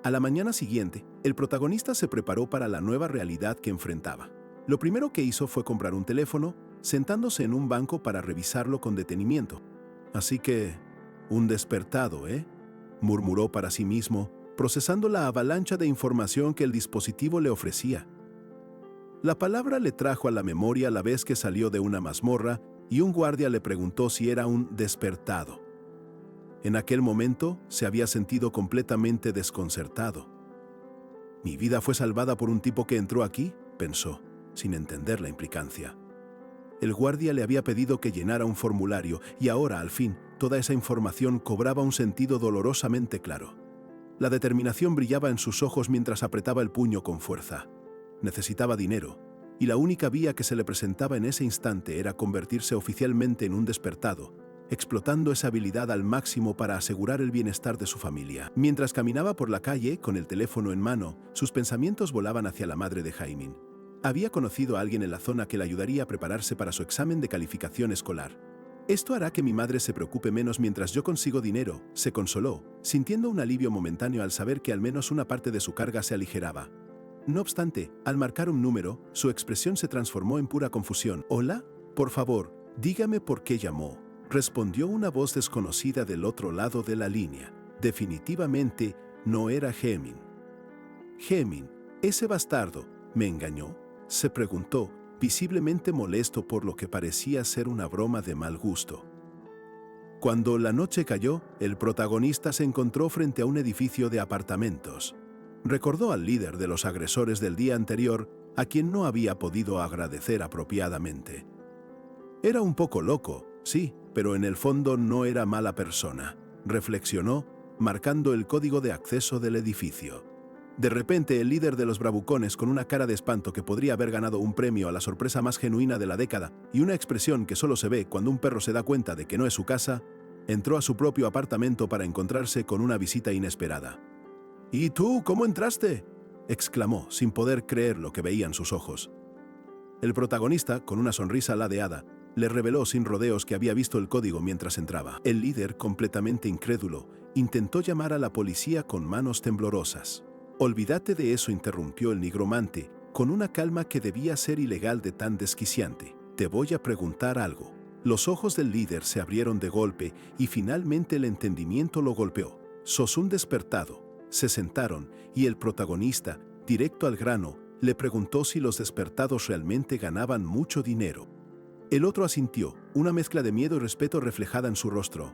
A la mañana siguiente, el protagonista se preparó para la nueva realidad que enfrentaba. Lo primero que hizo fue comprar un teléfono, sentándose en un banco para revisarlo con detenimiento. «Así que, un despertado, ¿eh?», murmuró para sí mismo, procesando la avalancha de información que el dispositivo le ofrecía. La palabra le trajo a la memoria la vez que salió de una mazmorra y un guardia le preguntó si era un despertado. En aquel momento se había sentido completamente desconcertado. «¿Mi vida fue salvada por un tipo que entró aquí?», pensó, sin entender la implicancia. El guardia le había pedido que llenara un formulario y ahora, al fin, toda esa información cobraba un sentido dolorosamente claro. La determinación brillaba en sus ojos mientras apretaba el puño con fuerza. Necesitaba dinero, y la única vía que se le presentaba en ese instante era convertirse oficialmente en un despertado, explotando esa habilidad al máximo para asegurar el bienestar de su familia. Mientras caminaba por la calle, con el teléfono en mano, sus pensamientos volaban hacia la madre de Jaemin. Había conocido a alguien en la zona que le ayudaría a prepararse para su examen de calificación escolar. «Esto hará que mi madre se preocupe menos mientras yo consigo dinero», se consoló, sintiendo un alivio momentáneo al saber que al menos una parte de su carga se aligeraba. No obstante, al marcar un número, su expresión se transformó en pura confusión. «Hola, por favor, dígame por qué llamó», respondió una voz desconocida del otro lado de la línea. Definitivamente no era Jaemin. «Jaemin, ese bastardo, ¿me engañó?», se preguntó, visiblemente molesto por lo que parecía ser una broma de mal gusto. Cuando la noche cayó, el protagonista se encontró frente a un edificio de apartamentos. Recordó al líder de los agresores del día anterior, a quien no había podido agradecer apropiadamente. Era un poco loco, sí, pero en el fondo no era mala persona, reflexionó, marcando el código de acceso del edificio. De repente, el líder de los bravucones, con una cara de espanto que podría haber ganado un premio a la sorpresa más genuina de la década y una expresión que solo se ve cuando un perro se da cuenta de que no es su casa, entró a su propio apartamento para encontrarse con una visita inesperada. «¿Y tú, cómo entraste?», exclamó, sin poder creer lo que veían sus ojos. El protagonista, con una sonrisa ladeada, le reveló sin rodeos que había visto el código mientras entraba. El líder, completamente incrédulo, intentó llamar a la policía con manos temblorosas. «Olvídate de eso», interrumpió el nigromante, con una calma que debía ser ilegal de tan desquiciante. «Te voy a preguntar algo». Los ojos del líder se abrieron de golpe y finalmente el entendimiento lo golpeó. «Sos un despertado». Se sentaron y el protagonista, directo al grano, le preguntó si los despertados realmente ganaban mucho dinero. El otro asintió, una mezcla de miedo y respeto reflejada en su rostro.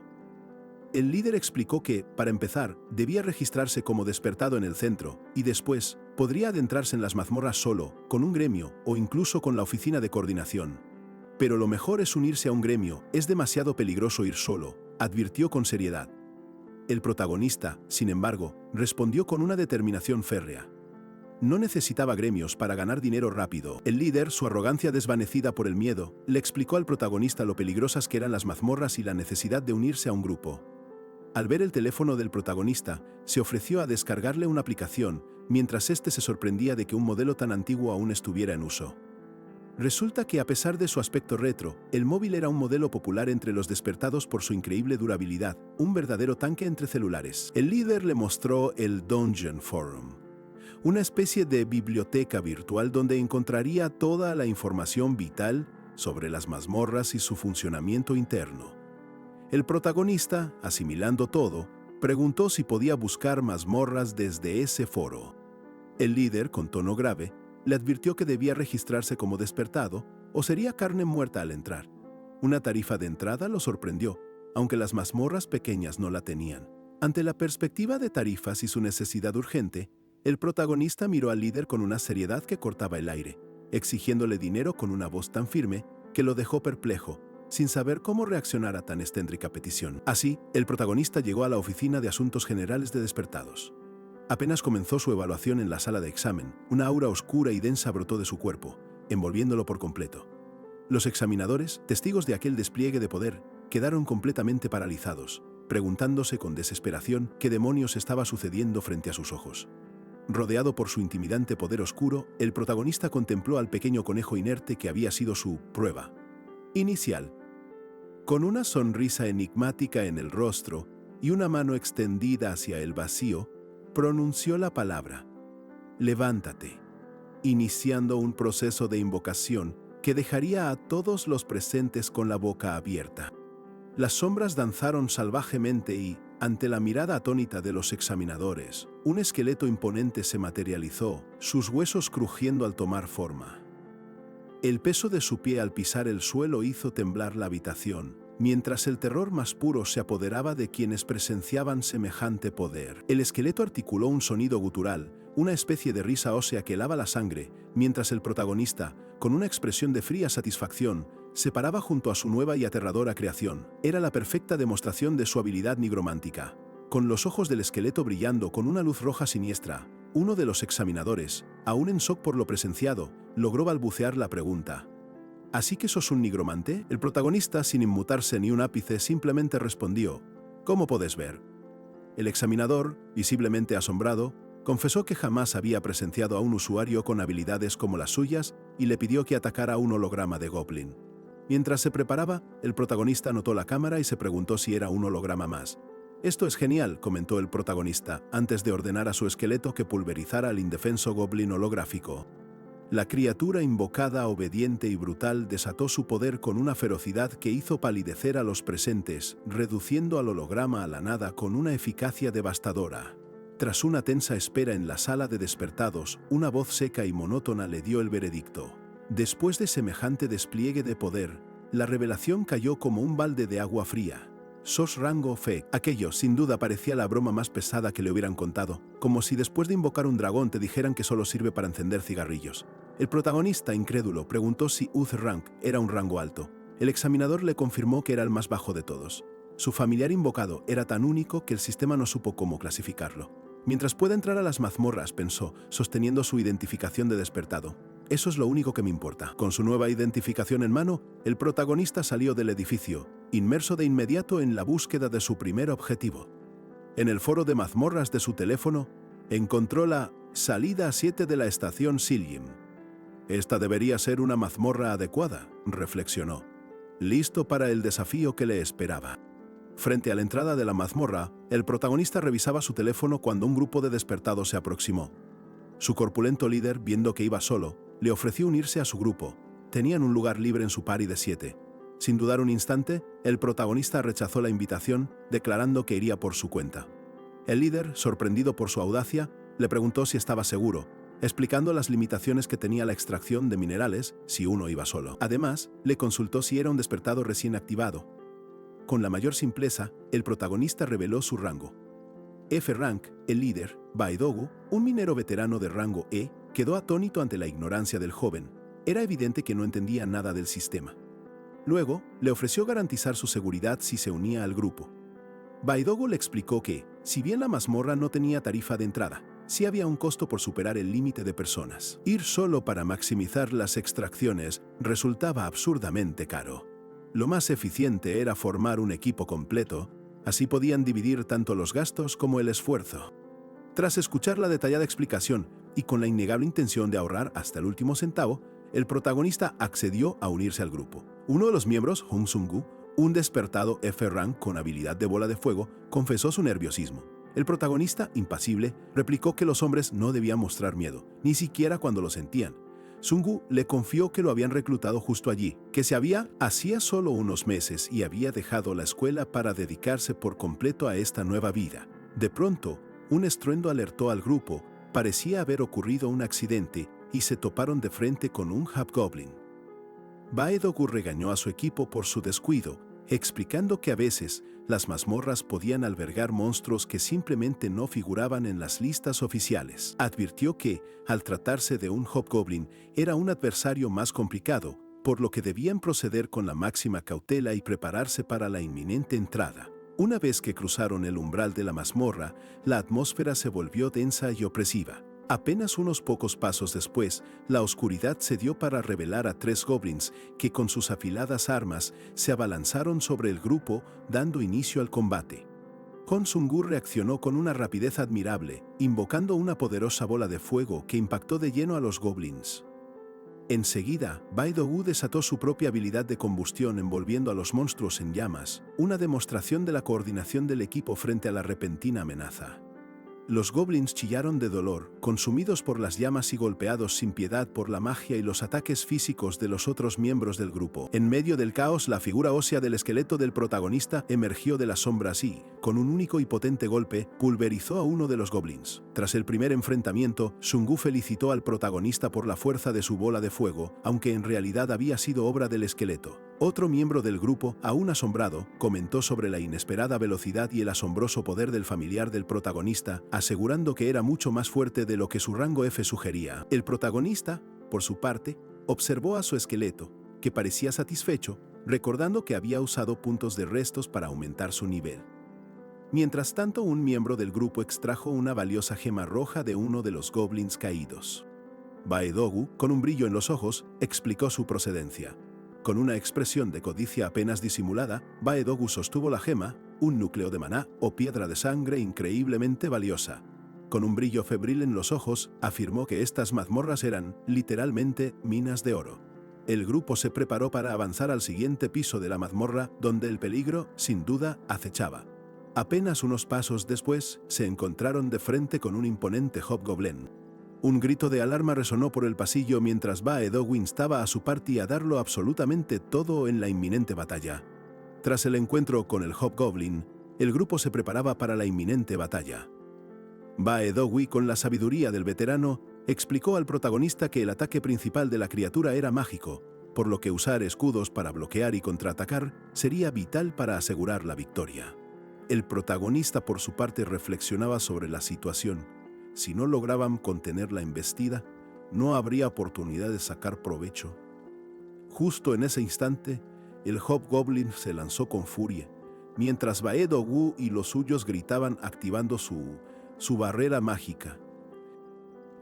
El líder explicó que, para empezar, debía registrarse como despertado en el centro y después podría adentrarse en las mazmorras solo, con un gremio o incluso con la oficina de coordinación. «Pero lo mejor es unirse a un gremio, es demasiado peligroso ir solo», advirtió con seriedad. El protagonista, sin embargo, respondió con una determinación férrea. No necesitaba gremios para ganar dinero rápido. El líder, su arrogancia desvanecida por el miedo, le explicó al protagonista lo peligrosas que eran las mazmorras y la necesidad de unirse a un grupo. Al ver el teléfono del protagonista, se ofreció a descargarle una aplicación, mientras éste se sorprendía de que un modelo tan antiguo aún estuviera en uso. Resulta que a pesar de su aspecto retro, el móvil era un modelo popular entre los despertados por su increíble durabilidad, un verdadero tanque entre celulares. El líder le mostró el Dungeon Forum, una especie de biblioteca virtual donde encontraría toda la información vital sobre las mazmorras y su funcionamiento interno. El protagonista, asimilando todo, preguntó si podía buscar mazmorras desde ese foro. El líder, con tono grave, le advirtió que debía registrarse como despertado o sería carne muerta al entrar. Una tarifa de entrada lo sorprendió, aunque las mazmorras pequeñas no la tenían. Ante la perspectiva de tarifas y su necesidad urgente, el protagonista miró al líder con una seriedad que cortaba el aire, exigiéndole dinero con una voz tan firme que lo dejó perplejo, sin saber cómo reaccionar a tan excéntrica petición. Así, el protagonista llegó a la Oficina de Asuntos Generales de Despertados. Apenas comenzó su evaluación en la sala de examen, una aura oscura y densa brotó de su cuerpo, envolviéndolo por completo. Los examinadores, testigos de aquel despliegue de poder, quedaron completamente paralizados, preguntándose con desesperación qué demonios estaba sucediendo frente a sus ojos. Rodeado por su intimidante poder oscuro, el protagonista contempló al pequeño conejo inerte que había sido su prueba inicial. Con una sonrisa enigmática en el rostro y una mano extendida hacia el vacío, pronunció la palabra: levántate, iniciando un proceso de invocación que dejaría a todos los presentes con la boca abierta. Las sombras danzaron salvajemente y, ante la mirada atónita de los examinadores, un esqueleto imponente se materializó, sus huesos crujiendo al tomar forma. El peso de su pie al pisar el suelo hizo temblar la habitación, mientras el terror más puro se apoderaba de quienes presenciaban semejante poder. El esqueleto articuló un sonido gutural, una especie de risa ósea que helaba la sangre, mientras el protagonista, con una expresión de fría satisfacción, se paraba junto a su nueva y aterradora creación. Era la perfecta demostración de su habilidad nigromántica. Con los ojos del esqueleto brillando con una luz roja siniestra, uno de los examinadores, aún en shock por lo presenciado, logró balbucear la pregunta: ¿así que sos un nigromante? El protagonista, sin inmutarse ni un ápice, simplemente respondió: ¿cómo podés ver? El examinador, visiblemente asombrado, confesó que jamás había presenciado a un usuario con habilidades como las suyas y le pidió que atacara un holograma de Goblin. Mientras se preparaba, el protagonista notó la cámara y se preguntó si era un holograma más. «Esto es genial», comentó el protagonista, antes de ordenar a su esqueleto que pulverizara al indefenso Goblin holográfico. La criatura invocada, obediente y brutal, desató su poder con una ferocidad que hizo palidecer a los presentes, reduciendo al holograma a la nada con una eficacia devastadora. Tras una tensa espera en la sala de despertados, una voz seca y monótona le dio el veredicto. Después de semejante despliegue de poder, la revelación cayó como un balde de agua fría. «Sos rango Fe». Aquello, sin duda, parecía la broma más pesada que le hubieran contado, como si después de invocar un dragón te dijeran que solo sirve para encender cigarrillos. El protagonista, incrédulo, preguntó si Uth Rank era un rango alto. El examinador le confirmó que era el más bajo de todos. Su familiar invocado era tan único que el sistema no supo cómo clasificarlo. Mientras pueda entrar a las mazmorras, pensó, sosteniendo su identificación de despertado. Eso es lo único que me importa. Con su nueva identificación en mano, el protagonista salió del edificio, inmerso de inmediato en la búsqueda de su primer objetivo. En el foro de mazmorras de su teléfono, encontró la salida 7 de la estación Siljim. Esta debería ser una mazmorra adecuada, reflexionó, listo para el desafío que le esperaba. Frente a la entrada de la mazmorra, el protagonista revisaba su teléfono cuando un grupo de despertados se aproximó. Su corpulento líder, viendo que iba solo, le ofreció unirse a su grupo. Tenían un lugar libre en su party de 7. Sin dudar un instante, el protagonista rechazó la invitación, declarando que iría por su cuenta. El líder, sorprendido por su audacia, le preguntó si estaba seguro, explicando las limitaciones que tenía la extracción de minerales si uno iba solo. Además, le consultó si era un despertado recién activado. Con la mayor simpleza, el protagonista reveló su rango. F. Rank, el líder, Baidogu, un minero veterano de rango E, quedó atónito ante la ignorancia del joven. Era evidente que no entendía nada del sistema. Luego, le ofreció garantizar su seguridad si se unía al grupo. Baidogu le explicó que, si bien la mazmorra no tenía tarifa de entrada, Sí había un costo por superar el límite de personas. Ir solo para maximizar las extracciones resultaba absurdamente caro. Lo más eficiente era formar un equipo completo, así podían dividir tanto los gastos como el esfuerzo. Tras escuchar la detallada explicación y con la innegable intención de ahorrar hasta el último centavo, el protagonista accedió a unirse al grupo. Uno de los miembros, Hong Sung-gu, un despertado F-Rank con habilidad de bola de fuego, confesó su nerviosismo. El protagonista, impasible, replicó que los hombres no debían mostrar miedo, ni siquiera cuando lo sentían. Sung-gu le confió que lo habían reclutado justo allí, que hacía solo unos meses y había dejado la escuela para dedicarse por completo a esta nueva vida. De pronto, un estruendo alertó al grupo. Parecía haber ocurrido un accidente y se toparon de frente con un hobgoblin. Bae-dogu regañó a su equipo por su descuido, explicando que a veces las mazmorras podían albergar monstruos que simplemente no figuraban en las listas oficiales. Advirtió que, al tratarse de un hobgoblin, era un adversario más complicado, por lo que debían proceder con la máxima cautela y prepararse para la inminente entrada. Una vez que cruzaron el umbral de la mazmorra, la atmósfera se volvió densa y opresiva. Apenas unos pocos pasos después, la oscuridad cedió para revelar a 3 goblins que con sus afiladas armas se abalanzaron sobre el grupo, dando inicio al combate. Hong Sung-gu reaccionó con una rapidez admirable, invocando una poderosa bola de fuego que impactó de lleno a los goblins. Enseguida, Bae-dogu desató su propia habilidad de combustión envolviendo a los monstruos en llamas, una demostración de la coordinación del equipo frente a la repentina amenaza. Los goblins chillaron de dolor, consumidos por las llamas y golpeados sin piedad por la magia y los ataques físicos de los otros miembros del grupo. En medio del caos, la figura ósea del esqueleto del protagonista emergió de las sombras y, con un único y potente golpe, pulverizó a uno de los goblins. Tras el primer enfrentamiento, Sung-gu felicitó al protagonista por la fuerza de su bola de fuego, aunque en realidad había sido obra del esqueleto. Otro miembro del grupo, aún asombrado, comentó sobre la inesperada velocidad y el asombroso poder del familiar del protagonista, asegurando que era mucho más fuerte de lo que su rango F sugería. El protagonista, por su parte, observó a su esqueleto, que parecía satisfecho, recordando que había usado puntos de restos para aumentar su nivel. Mientras tanto, un miembro del grupo extrajo una valiosa gema roja de uno de los goblins caídos. Bae-dogu, con un brillo en los ojos, explicó su procedencia. Con una expresión de codicia apenas disimulada, Bae-dogu sostuvo la gema, un núcleo de maná o piedra de sangre increíblemente valiosa. Con un brillo febril en los ojos, afirmó que estas mazmorras eran, literalmente, minas de oro. El grupo se preparó para avanzar al siguiente piso de la mazmorra, donde el peligro, sin duda, acechaba. Apenas unos pasos después, se encontraron de frente con un imponente hobgoblin. Un grito de alarma resonó por el pasillo mientras Bae-dogu instaba a su party a darlo absolutamente todo en la inminente batalla. Tras el encuentro con el hobgoblin, el grupo se preparaba para la inminente batalla. Bae-dogu, con la sabiduría del veterano, explicó al protagonista que el ataque principal de la criatura era mágico, por lo que usar escudos para bloquear y contraatacar sería vital para asegurar la victoria. El protagonista, por su parte, reflexionaba sobre la situación. Si no lograban contener la embestida, no habría oportunidad de sacar provecho. Justo en ese instante, el hobgoblin se lanzó con furia, mientras Bae-dogu y los suyos gritaban activando su barrera mágica.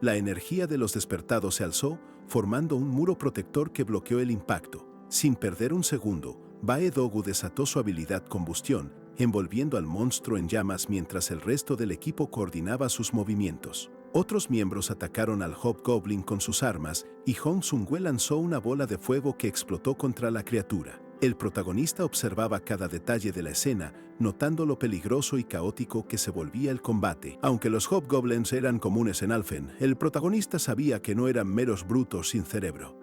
La energía de los despertados se alzó, formando un muro protector que bloqueó el impacto. Sin perder un segundo, Bae-dogu desató su habilidad combustión, envolviendo al monstruo en llamas mientras el resto del equipo coordinaba sus movimientos. Otros miembros atacaron al hobgoblin con sus armas y Hong Sung-gu lanzó una bola de fuego que explotó contra la criatura. El protagonista observaba cada detalle de la escena, notando lo peligroso y caótico que se volvía el combate. Aunque los hobgoblins eran comunes en Alfen, el protagonista sabía que no eran meros brutos sin cerebro.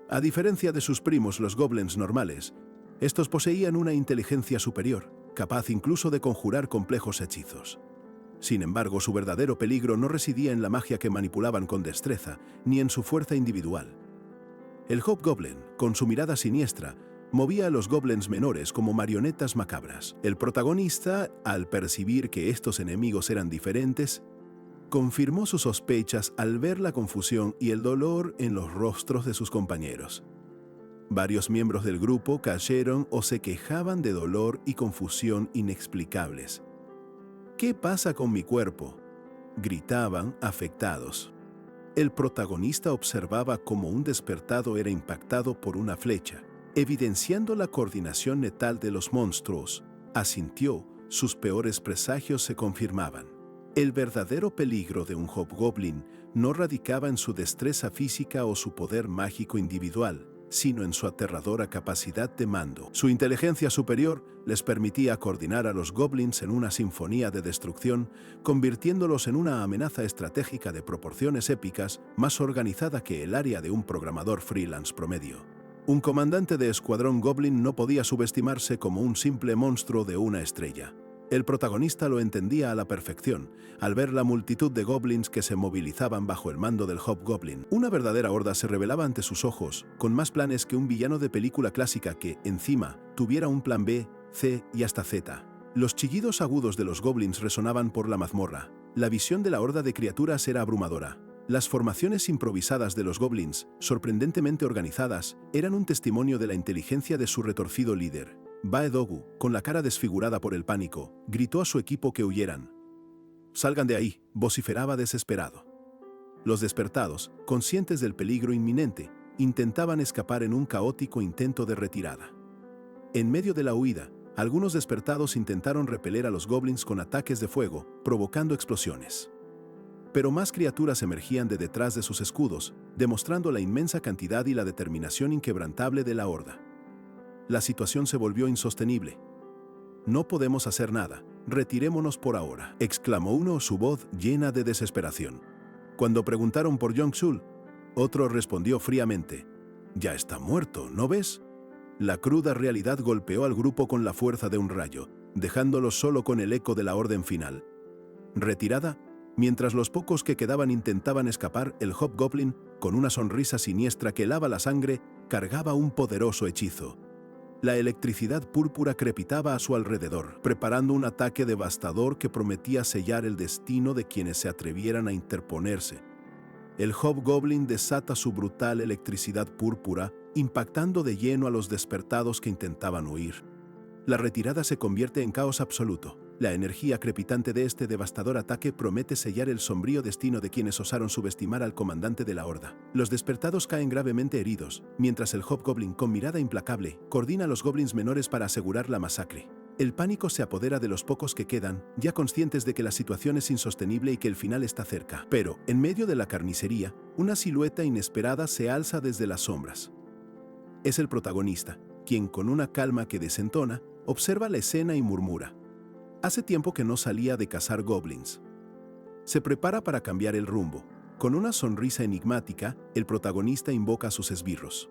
A diferencia de sus primos los goblins normales, estos poseían una inteligencia superior, capaz incluso de conjurar complejos hechizos. Sin embargo, su verdadero peligro no residía en la magia que manipulaban con destreza, ni en su fuerza individual. El hobgoblin, con su mirada siniestra, movía a los goblins menores como marionetas macabras. El protagonista, al percibir que estos enemigos eran diferentes, confirmó sus sospechas al ver la confusión y el dolor en los rostros de sus compañeros. Varios miembros del grupo cayeron o se quejaban de dolor y confusión inexplicables. ¿Qué pasa con mi cuerpo? gritaban, afectados. El protagonista observaba cómo un despertado era impactado por una flecha, evidenciando la coordinación letal de los monstruos. Asintió, sus peores presagios se confirmaban. El verdadero peligro de un hobgoblin no radicaba en su destreza física o su poder mágico individual, sino en su aterradora capacidad de mando. Su inteligencia superior les permitía coordinar a los goblins en una sinfonía de destrucción, convirtiéndolos en una amenaza estratégica de proporciones épicas, más organizada que el área de un programador freelance promedio. Un comandante de escuadrón goblin no podía subestimarse como un simple monstruo de una estrella. El protagonista lo entendía a la perfección, al ver la multitud de goblins que se movilizaban bajo el mando del hobgoblin. Una verdadera horda se revelaba ante sus ojos, con más planes que un villano de película clásica que, encima, tuviera un plan B, C y hasta Z. Los chillidos agudos de los goblins resonaban por la mazmorra. La visión de la horda de criaturas era abrumadora. Las formaciones improvisadas de los goblins, sorprendentemente organizadas, eran un testimonio de la inteligencia de su retorcido líder. Baedogu, con la cara desfigurada por el pánico, gritó a su equipo que huyeran. «Salgan de ahí», vociferaba desesperado. Los despertados, conscientes del peligro inminente, intentaban escapar en un caótico intento de retirada. En medio de la huida, algunos despertados intentaron repeler a los goblins con ataques de fuego, provocando explosiones. Pero más criaturas emergían de detrás de sus escudos, demostrando la inmensa cantidad y la determinación inquebrantable de la horda. La situación se volvió insostenible. «No podemos hacer nada, retirémonos por ahora», exclamó uno, su voz llena de desesperación. Cuando preguntaron por Yong-Sul, otro respondió fríamente: «Ya está muerto, ¿no ves?». La cruda realidad golpeó al grupo con la fuerza de un rayo, dejándolos solo con el eco de la orden final. Retirada, mientras los pocos que quedaban intentaban escapar, el hobgoblin, con una sonrisa siniestra que helaba la sangre, cargaba un poderoso hechizo. La electricidad púrpura crepitaba a su alrededor, preparando un ataque devastador que prometía sellar el destino de quienes se atrevieran a interponerse. El hobgoblin desata su brutal electricidad púrpura, impactando de lleno a los despertados que intentaban huir. La retirada se convierte en caos absoluto. La energía crepitante de este devastador ataque promete sellar el sombrío destino de quienes osaron subestimar al comandante de la horda. Los despertados caen gravemente heridos, mientras el hobgoblin, con mirada implacable, coordina a los goblins menores para asegurar la masacre. El pánico se apodera de los pocos que quedan, ya conscientes de que la situación es insostenible y que el final está cerca. Pero, en medio de la carnicería, una silueta inesperada se alza desde las sombras. Es el protagonista, quien, con una calma que desentona, observa la escena y murmura: «Hace tiempo que no salía de cazar goblins». Se prepara para cambiar el rumbo. Con una sonrisa enigmática, el protagonista invoca a sus esbirros.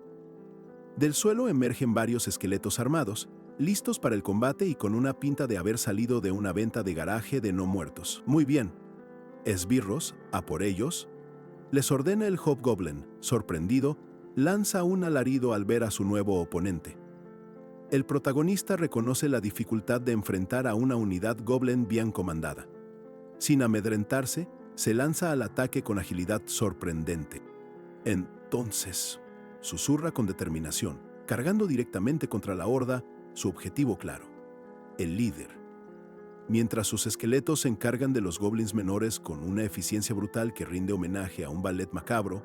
Del suelo emergen varios esqueletos armados, listos para el combate y con una pinta de haber salido de una venta de garaje de no muertos. «Muy bien, esbirros, a por ellos», les ordena el hobgoblin. Sorprendido, lanza un alarido al ver a su nuevo oponente. El protagonista reconoce la dificultad de enfrentar a una unidad goblin bien comandada. Sin amedrentarse, se lanza al ataque con agilidad sorprendente. «Entonces», susurra con determinación, cargando directamente contra la horda, su objetivo claro: el líder. Mientras sus esqueletos se encargan de los goblins menores con una eficiencia brutal que rinde homenaje a un ballet macabro,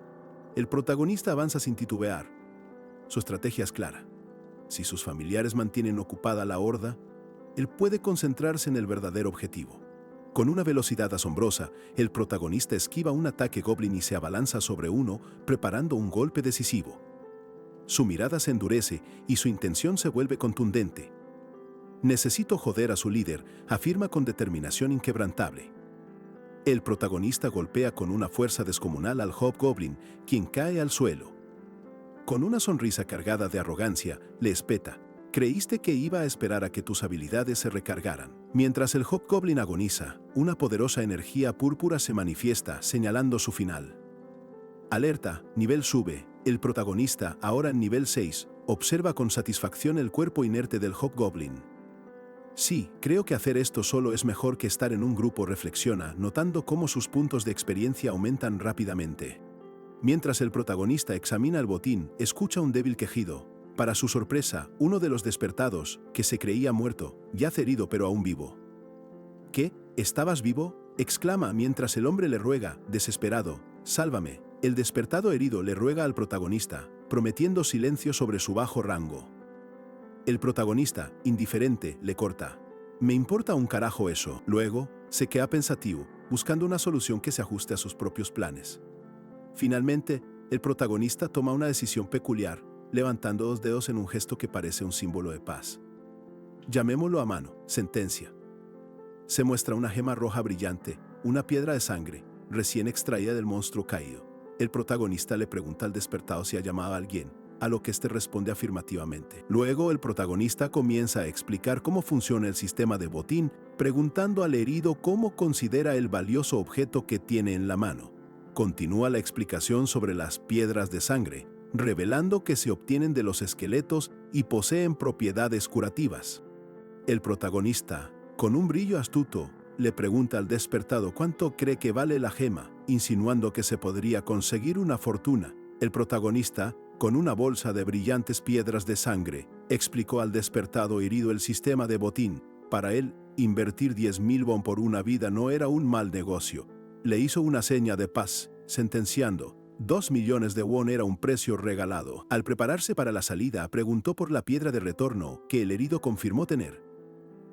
el protagonista avanza sin titubear. Su estrategia es clara. Si sus familiares mantienen ocupada la horda, él puede concentrarse en el verdadero objetivo. Con una velocidad asombrosa, el protagonista esquiva un ataque goblin y se abalanza sobre uno, preparando un golpe decisivo. Su mirada se endurece y su intención se vuelve contundente. «Necesito joder a su líder», afirma con determinación inquebrantable. El protagonista golpea con una fuerza descomunal al hobgoblin, quien cae al suelo. Con una sonrisa cargada de arrogancia, le espeta: «Creíste que iba a esperar a que tus habilidades se recargaran». Mientras el hobgoblin agoniza, una poderosa energía púrpura se manifiesta, señalando su final. Alerta, nivel sube. El protagonista, ahora en nivel 6, observa con satisfacción el cuerpo inerte del hobgoblin. «Sí, creo que hacer esto solo es mejor que estar en un grupo», reflexiona, notando cómo sus puntos de experiencia aumentan rápidamente. Mientras el protagonista examina el botín, escucha un débil quejido. Para su sorpresa, uno de los despertados, que se creía muerto, yace herido pero aún vivo. «¿Qué? ¿Estabas vivo?», exclama mientras el hombre le ruega, desesperado, «Sálvame». El despertado herido le ruega al protagonista, prometiendo silencio sobre su bajo rango. El protagonista, indiferente, le corta. «Me importa un carajo eso». Luego, se queda pensativo, buscando una solución que se ajuste a sus propios planes. Finalmente, el protagonista toma una decisión peculiar, levantando 2 dedos en un gesto que parece un símbolo de paz. «Llamémoslo a mano», sentencia. Se muestra una gema roja brillante, una piedra de sangre, recién extraída del monstruo caído. El protagonista le pregunta al despertado si ha llamado a alguien, a lo que éste responde afirmativamente. Luego, el protagonista comienza a explicar cómo funciona el sistema de botín, preguntando al herido cómo considera el valioso objeto que tiene en la mano. Continúa la explicación sobre las piedras de sangre, revelando que se obtienen de los esqueletos y poseen propiedades curativas. El protagonista, con un brillo astuto, le pregunta al despertado cuánto cree que vale la gema, insinuando que se podría conseguir una fortuna. El protagonista, con una bolsa de brillantes piedras de sangre, explicó al despertado herido el sistema de botín. Para él, invertir 10.000 won por una vida no era un mal negocio. Le hizo una seña de paz, sentenciando, 2 millones de won era un precio regalado. Al prepararse para la salida, preguntó por la piedra de retorno, que el herido confirmó tener.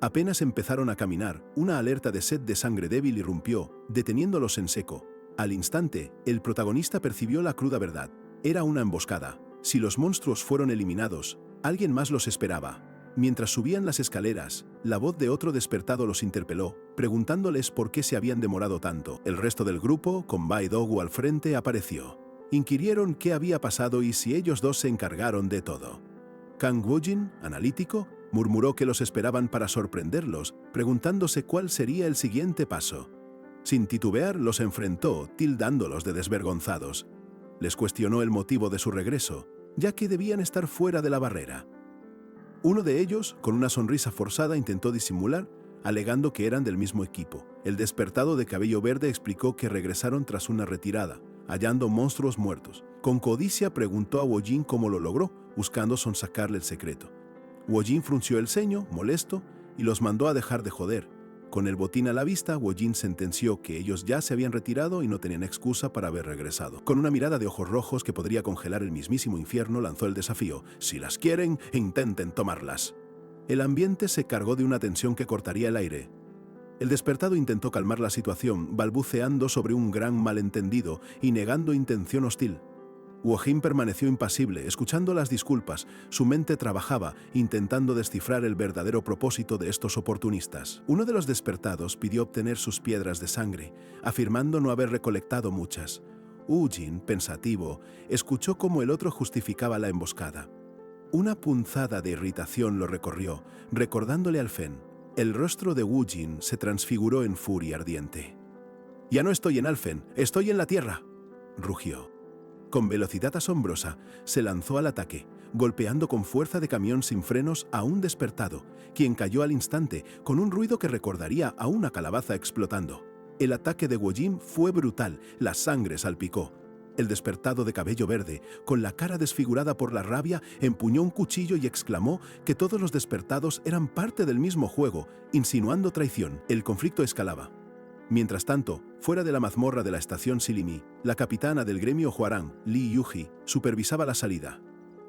Apenas empezaron a caminar, una alerta de sed de sangre débil irrumpió, deteniéndolos en seco. Al instante, el protagonista percibió la cruda verdad. Era una emboscada. Si los monstruos fueron eliminados, alguien más los esperaba. Mientras subían las escaleras, la voz de otro despertado los interpeló, preguntándoles por qué se habían demorado tanto. El resto del grupo, con Bai Dogu al frente, apareció. Inquirieron qué había pasado y si ellos dos se encargaron de todo. Kang Woo-jin, analítico, murmuró que los esperaban para sorprenderlos, preguntándose cuál sería el siguiente paso. Sin titubear, los enfrentó, tildándolos de desvergonzados. Les cuestionó el motivo de su regreso, ya que debían estar fuera de la barrera. Uno de ellos, con una sonrisa forzada, intentó disimular, alegando que eran del mismo equipo. El despertado de cabello verde explicó que regresaron tras una retirada, hallando monstruos muertos. Con codicia preguntó a Woo-jin cómo lo logró, buscando sonsacarle el secreto. Woo-jin frunció el ceño, molesto, y los mandó a dejar de joder. Con el botín a la vista, Woo-jin sentenció que ellos ya se habían retirado y no tenían excusa para haber regresado. Con una mirada de ojos rojos que podría congelar el mismísimo infierno, lanzó el desafío. «Si las quieren, intenten tomarlas». El ambiente se cargó de una tensión que cortaría el aire. El despertado intentó calmar la situación, balbuceando sobre un gran malentendido y negando intención hostil. Woo-jin permaneció impasible, escuchando las disculpas. Su mente trabajaba, intentando descifrar el verdadero propósito de estos oportunistas. Uno de los despertados pidió obtener sus piedras de sangre, afirmando no haber recolectado muchas. Woo-jin, pensativo, escuchó cómo el otro justificaba la emboscada. Una punzada de irritación lo recorrió, recordándole al Fen. El rostro de Woo-jin se transfiguró en furia ardiente. «Ya no estoy en Alfen, estoy en la tierra», rugió. Con velocidad asombrosa, se lanzó al ataque, golpeando con fuerza de camión sin frenos a un despertado, quien cayó al instante con un ruido que recordaría a una calabaza explotando. El ataque de Woo-jin fue brutal, la sangre salpicó. El despertado de cabello verde, con la cara desfigurada por la rabia, empuñó un cuchillo y exclamó que todos los despertados eran parte del mismo juego, insinuando traición. El conflicto escalaba. Mientras tanto, fuera de la mazmorra de la estación Silimi, la capitana del gremio Hwarang, Lee Yuji, supervisaba la salida.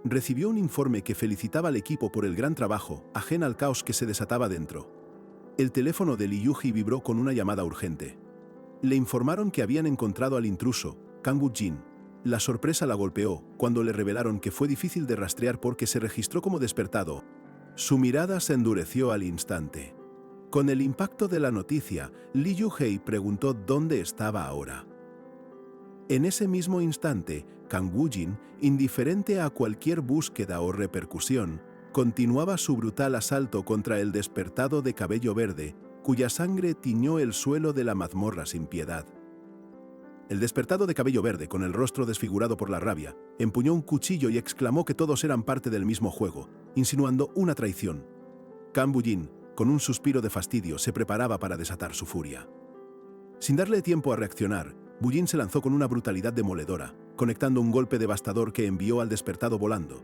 Recibió un informe que felicitaba al equipo por el gran trabajo, ajena al caos que se desataba dentro. El teléfono de Lee Yuji vibró con una llamada urgente. Le informaron que habían encontrado al intruso, Kang Woo-jin. La sorpresa la golpeó cuando le revelaron que fue difícil de rastrear porque se registró como despertado. Su mirada se endureció al instante. Con el impacto de la noticia, Lee Yu-hei preguntó dónde estaba ahora. En ese mismo instante, Kang Woo-jin, indiferente a cualquier búsqueda o repercusión, continuaba su brutal asalto contra el despertado de cabello verde, cuya sangre tiñó el suelo de la mazmorra sin piedad. El despertado de cabello verde, con el rostro desfigurado por la rabia, empuñó un cuchillo y exclamó que todos eran parte del mismo juego, insinuando una traición. Kang Woo-jin, con un suspiro de fastidio, se preparaba para desatar su furia. Sin darle tiempo a reaccionar, Woo-jin se lanzó con una brutalidad demoledora, conectando un golpe devastador que envió al despertado volando.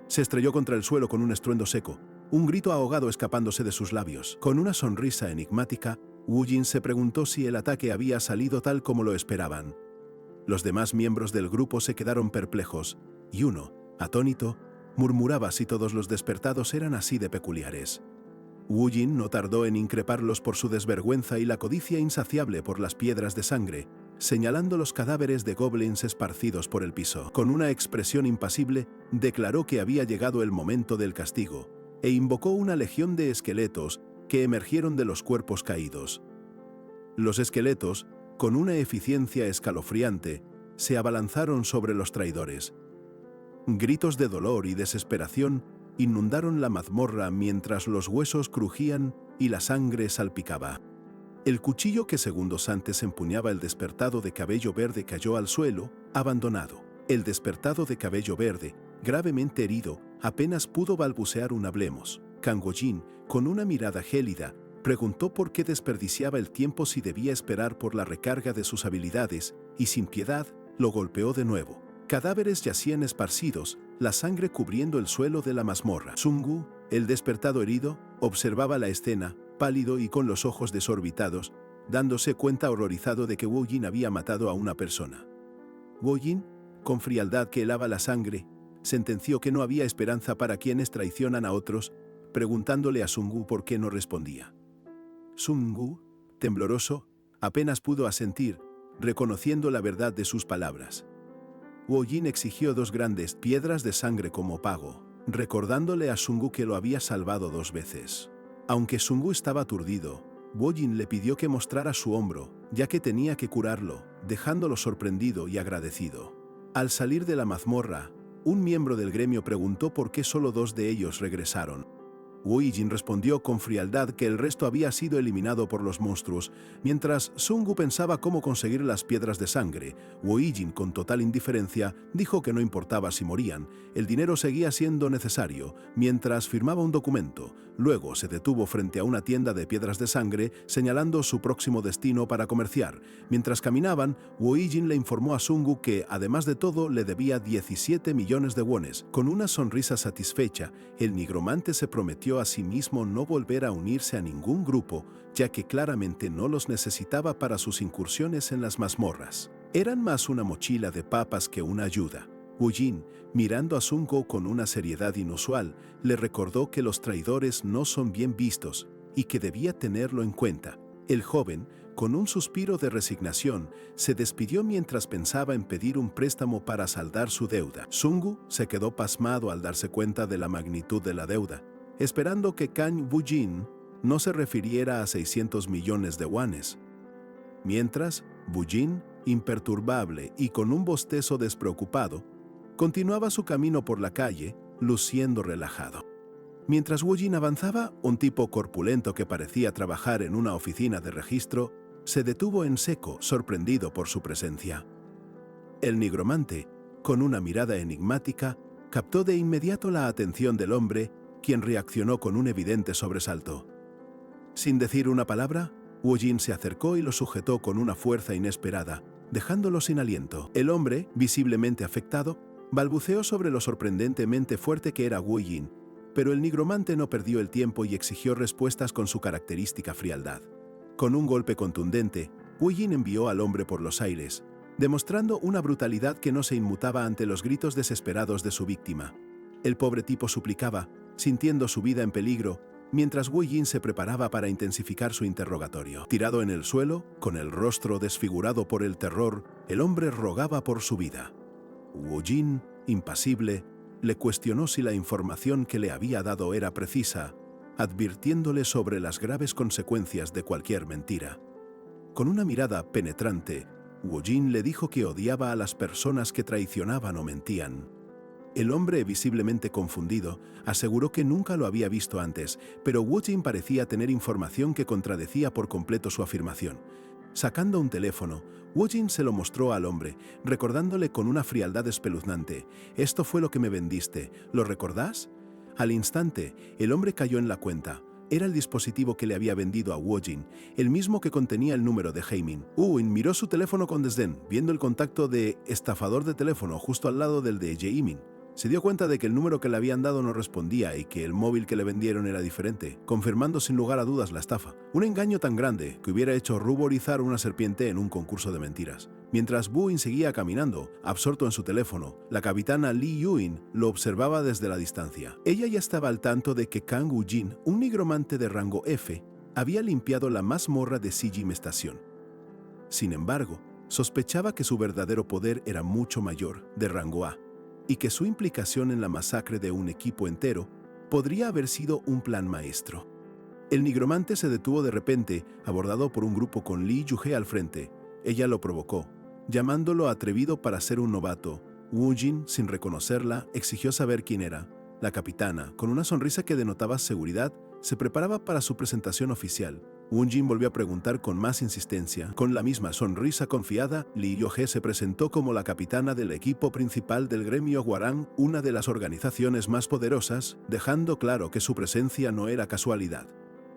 Se estrelló contra el suelo con un estruendo seco, un grito ahogado escapándose de sus labios. Con una sonrisa enigmática, Wu Jin se preguntó si el ataque había salido tal como lo esperaban. Los demás miembros del grupo se quedaron perplejos, y uno, atónito, murmuraba si todos los despertados eran así de peculiares. Wu Jin no tardó en increparlos por su desvergüenza y la codicia insaciable por las piedras de sangre, señalando los cadáveres de goblins esparcidos por el piso. Con una expresión impasible, declaró que había llegado el momento del castigo, e invocó una legión de esqueletos que emergieron de los cuerpos caídos. Los esqueletos, con una eficiencia escalofriante, se abalanzaron sobre los traidores. Gritos de dolor y desesperación inundaron la mazmorra mientras los huesos crujían y la sangre salpicaba. El cuchillo que segundos antes empuñaba el despertado de cabello verde cayó al suelo, abandonado. El despertado de cabello verde, gravemente herido, apenas pudo balbucear un hablemos. Kang Wo-jin, con una mirada gélida, preguntó por qué desperdiciaba el tiempo si debía esperar por la recarga de sus habilidades, y sin piedad, lo golpeó de nuevo. Cadáveres yacían esparcidos, la sangre cubriendo el suelo de la mazmorra. Sung-woo, el despertado herido, observaba la escena, pálido y con los ojos desorbitados, dándose cuenta horrorizado de que Wu Jin había matado a una persona. Wu Jin, con frialdad que helaba la sangre, sentenció que no había esperanza para quienes traicionan a otros, preguntándole a Sung-woo por qué no respondía. Sung-woo, tembloroso, apenas pudo asentir, reconociendo la verdad de sus palabras. Wu Jin exigió 2 grandes piedras de sangre como pago, recordándole a Sung-woo que lo había salvado 2 veces. Aunque Sung-woo estaba aturdido, Wu Jin le pidió que mostrara su hombro, ya que tenía que curarlo, dejándolo sorprendido y agradecido. Al salir de la mazmorra, un miembro del gremio preguntó por qué solo 2 de ellos regresaron. Wu Jin respondió con frialdad que el resto había sido eliminado por los monstruos, mientras Sung-woo pensaba cómo conseguir las piedras de sangre. Wu Jin, con total indiferencia, dijo que no importaba si morían, el dinero seguía siendo necesario, mientras firmaba un documento. Luego se detuvo frente a una tienda de piedras de sangre, señalando su próximo destino para comerciar. Mientras caminaban, Wu Jin le informó a Sung-woo que, además de todo, le debía 17 millones de wones. Con una sonrisa satisfecha, el nigromante se prometió a sí mismo no volver a unirse a ningún grupo, ya que claramente no los necesitaba para sus incursiones en las mazmorras. Eran más una mochila de papas que una ayuda. Wu Jin, mirando a Sung-woo con una seriedad inusual, le recordó que los traidores no son bien vistos y que debía tenerlo en cuenta. El joven, con un suspiro de resignación, se despidió mientras pensaba en pedir un préstamo para saldar su deuda. Sung-woo se quedó pasmado al darse cuenta de la magnitud de la deuda, esperando que Kang Wo-jin no se refiriera a 600 millones de wones. Mientras, Wu Jin, imperturbable y con un bostezo despreocupado, continuaba su camino por la calle, luciendo relajado. Mientras Wu Jin avanzaba, un tipo corpulento que parecía trabajar en una oficina de registro se detuvo en seco, sorprendido por su presencia. El nigromante, con una mirada enigmática, captó de inmediato la atención del hombre, quien reaccionó con un evidente sobresalto. Sin decir una palabra, Wu Jin se acercó y lo sujetó con una fuerza inesperada, dejándolo sin aliento. El hombre, visiblemente afectado, balbuceó sobre lo sorprendentemente fuerte que era Wu Jin, pero el nigromante no perdió el tiempo y exigió respuestas con su característica frialdad. Con un golpe contundente, Wu Jin envió al hombre por los aires, demostrando una brutalidad que no se inmutaba ante los gritos desesperados de su víctima. El pobre tipo suplicaba, sintiendo su vida en peligro, mientras Wu Jin se preparaba para intensificar su interrogatorio. Tirado en el suelo, con el rostro desfigurado por el terror, el hombre rogaba por su vida. Wu Jin, impasible, le cuestionó si la información que le había dado era precisa, advirtiéndole sobre las graves consecuencias de cualquier mentira. Con una mirada penetrante, Wu Jin le dijo que odiaba a las personas que traicionaban o mentían. El hombre, visiblemente confundido, aseguró que nunca lo había visto antes, pero Wu Jin parecía tener información que contradecía por completo su afirmación. Sacando un teléfono, Wu Jin se lo mostró al hombre, recordándole con una frialdad espeluznante: «Esto fue lo que me vendiste, ¿lo recordás?». Al instante, el hombre cayó en la cuenta. Era el dispositivo que le había vendido a Wu Jin, el mismo que contenía el número de Heimin. Wu Jin miró su teléfono con desdén, viendo el contacto de estafador de teléfono justo al lado del de Jaemin. Se dio cuenta de que el número que le habían dado no respondía y que el móvil que le vendieron era diferente, confirmando sin lugar a dudas la estafa. Un engaño tan grande que hubiera hecho ruborizar una serpiente en un concurso de mentiras. Mientras Buin seguía caminando, absorto en su teléfono, la capitana Lee Yuin lo observaba desde la distancia. Ella ya estaba al tanto de que Kang Woo-jin, un nigromante de rango F, había limpiado la mazmorra de Sijim Estación. Sin embargo, sospechaba que su verdadero poder era mucho mayor, de rango A, y que su implicación en la masacre de un equipo entero podría haber sido un plan maestro. El nigromante se detuvo de repente, abordado por un grupo con Lee Yu-hee al frente. Ella lo provocó, llamándolo atrevido para ser un novato. Woo-jin, sin reconocerla, exigió saber quién era. La capitana, con una sonrisa que denotaba seguridad, se preparaba para su presentación oficial. Woo-jin volvió a preguntar con más insistencia. Con la misma sonrisa confiada, Lee Yo-hee se presentó como la capitana del equipo principal del gremio Hwarang, una de las organizaciones más poderosas, dejando claro que su presencia no era casualidad.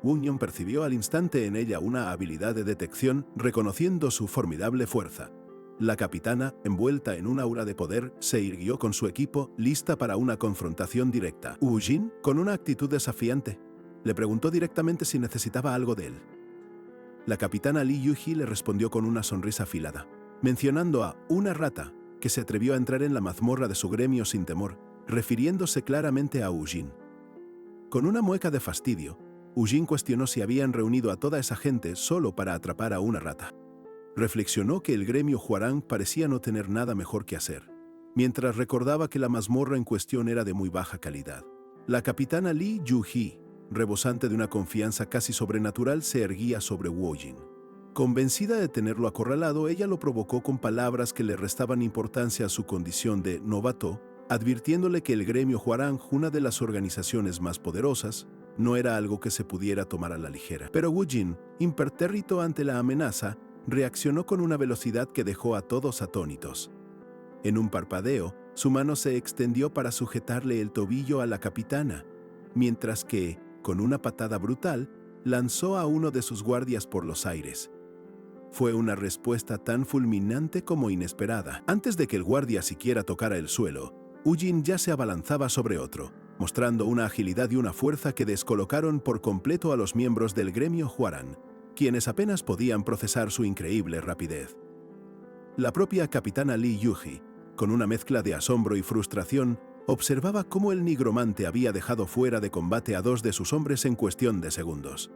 Woo-jin percibió al instante en ella una habilidad de detección, reconociendo su formidable fuerza. La capitana, envuelta en un aura de poder, se irguió con su equipo, lista para una confrontación directa. Woo-jin, con una actitud desafiante, le preguntó directamente si necesitaba algo de él. La capitana Lee Yu-hee le respondió con una sonrisa afilada, mencionando a una rata que se atrevió a entrar en la mazmorra de su gremio sin temor, refiriéndose claramente a Woo-jin. Con una mueca de fastidio, Woo-jin cuestionó si habían reunido a toda esa gente solo para atrapar a una rata. Reflexionó que el gremio Hwarang parecía no tener nada mejor que hacer, mientras recordaba que la mazmorra en cuestión era de muy baja calidad. La capitana Lee Yu-hee, rebosante de una confianza casi sobrenatural, se erguía sobre Woo-jin. Convencida de tenerlo acorralado, ella lo provocó con palabras que le restaban importancia a su condición de novato, advirtiéndole que el gremio Hwarang, una de las organizaciones más poderosas, no era algo que se pudiera tomar a la ligera. Pero Woo-jin, impertérrito ante la amenaza, reaccionó con una velocidad que dejó a todos atónitos. En un parpadeo, su mano se extendió para sujetarle el tobillo a la capitana, mientras que, con una patada brutal, lanzó a uno de sus guardias por los aires. Fue una respuesta tan fulminante como inesperada. Antes de que el guardia siquiera tocara el suelo, Woo-jin ya se abalanzaba sobre otro, mostrando una agilidad y una fuerza que descolocaron por completo a los miembros del gremio Hwarang, quienes apenas podían procesar su increíble rapidez. La propia capitana Lee Yu-hee, con una mezcla de asombro y frustración, observaba cómo el nigromante había dejado fuera de combate a 2 de sus hombres en cuestión de segundos.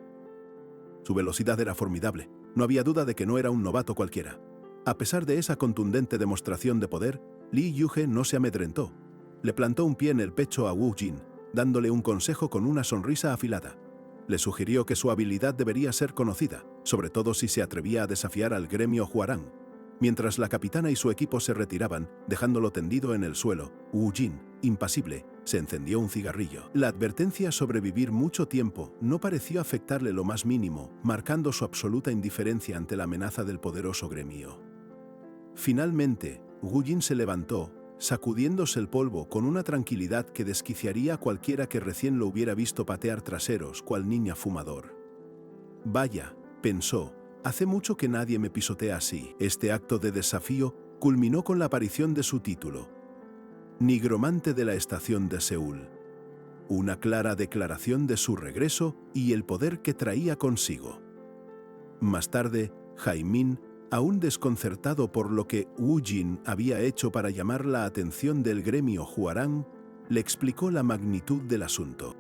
Su velocidad era formidable, no había duda de que no era un novato cualquiera. A pesar de esa contundente demostración de poder, Lee Yu-hee no se amedrentó. Le plantó un pie en el pecho a Woo-jin, dándole un consejo con una sonrisa afilada. Le sugirió que su habilidad debería ser conocida, sobre todo si se atrevía a desafiar al gremio Hwarang. Mientras la capitana y su equipo se retiraban, dejándolo tendido en el suelo, Woo-jin, impasible, se encendió un cigarrillo. La advertencia sobre vivir mucho tiempo no pareció afectarle lo más mínimo, marcando su absoluta indiferencia ante la amenaza del poderoso gremio. Finalmente, Woo-jin se levantó, sacudiéndose el polvo con una tranquilidad que desquiciaría a cualquiera que recién lo hubiera visto patear traseros cual niña fumador. Vaya, pensó, hace mucho que nadie me pisotea así. Este acto de desafío culminó con la aparición de su título, Nigromante de la Estación de Seúl. Una clara declaración de su regreso y el poder que traía consigo. Más tarde, Jae-min, aún desconcertado por lo que Woo-jin había hecho para llamar la atención del gremio Hwarang, le explicó la magnitud del asunto.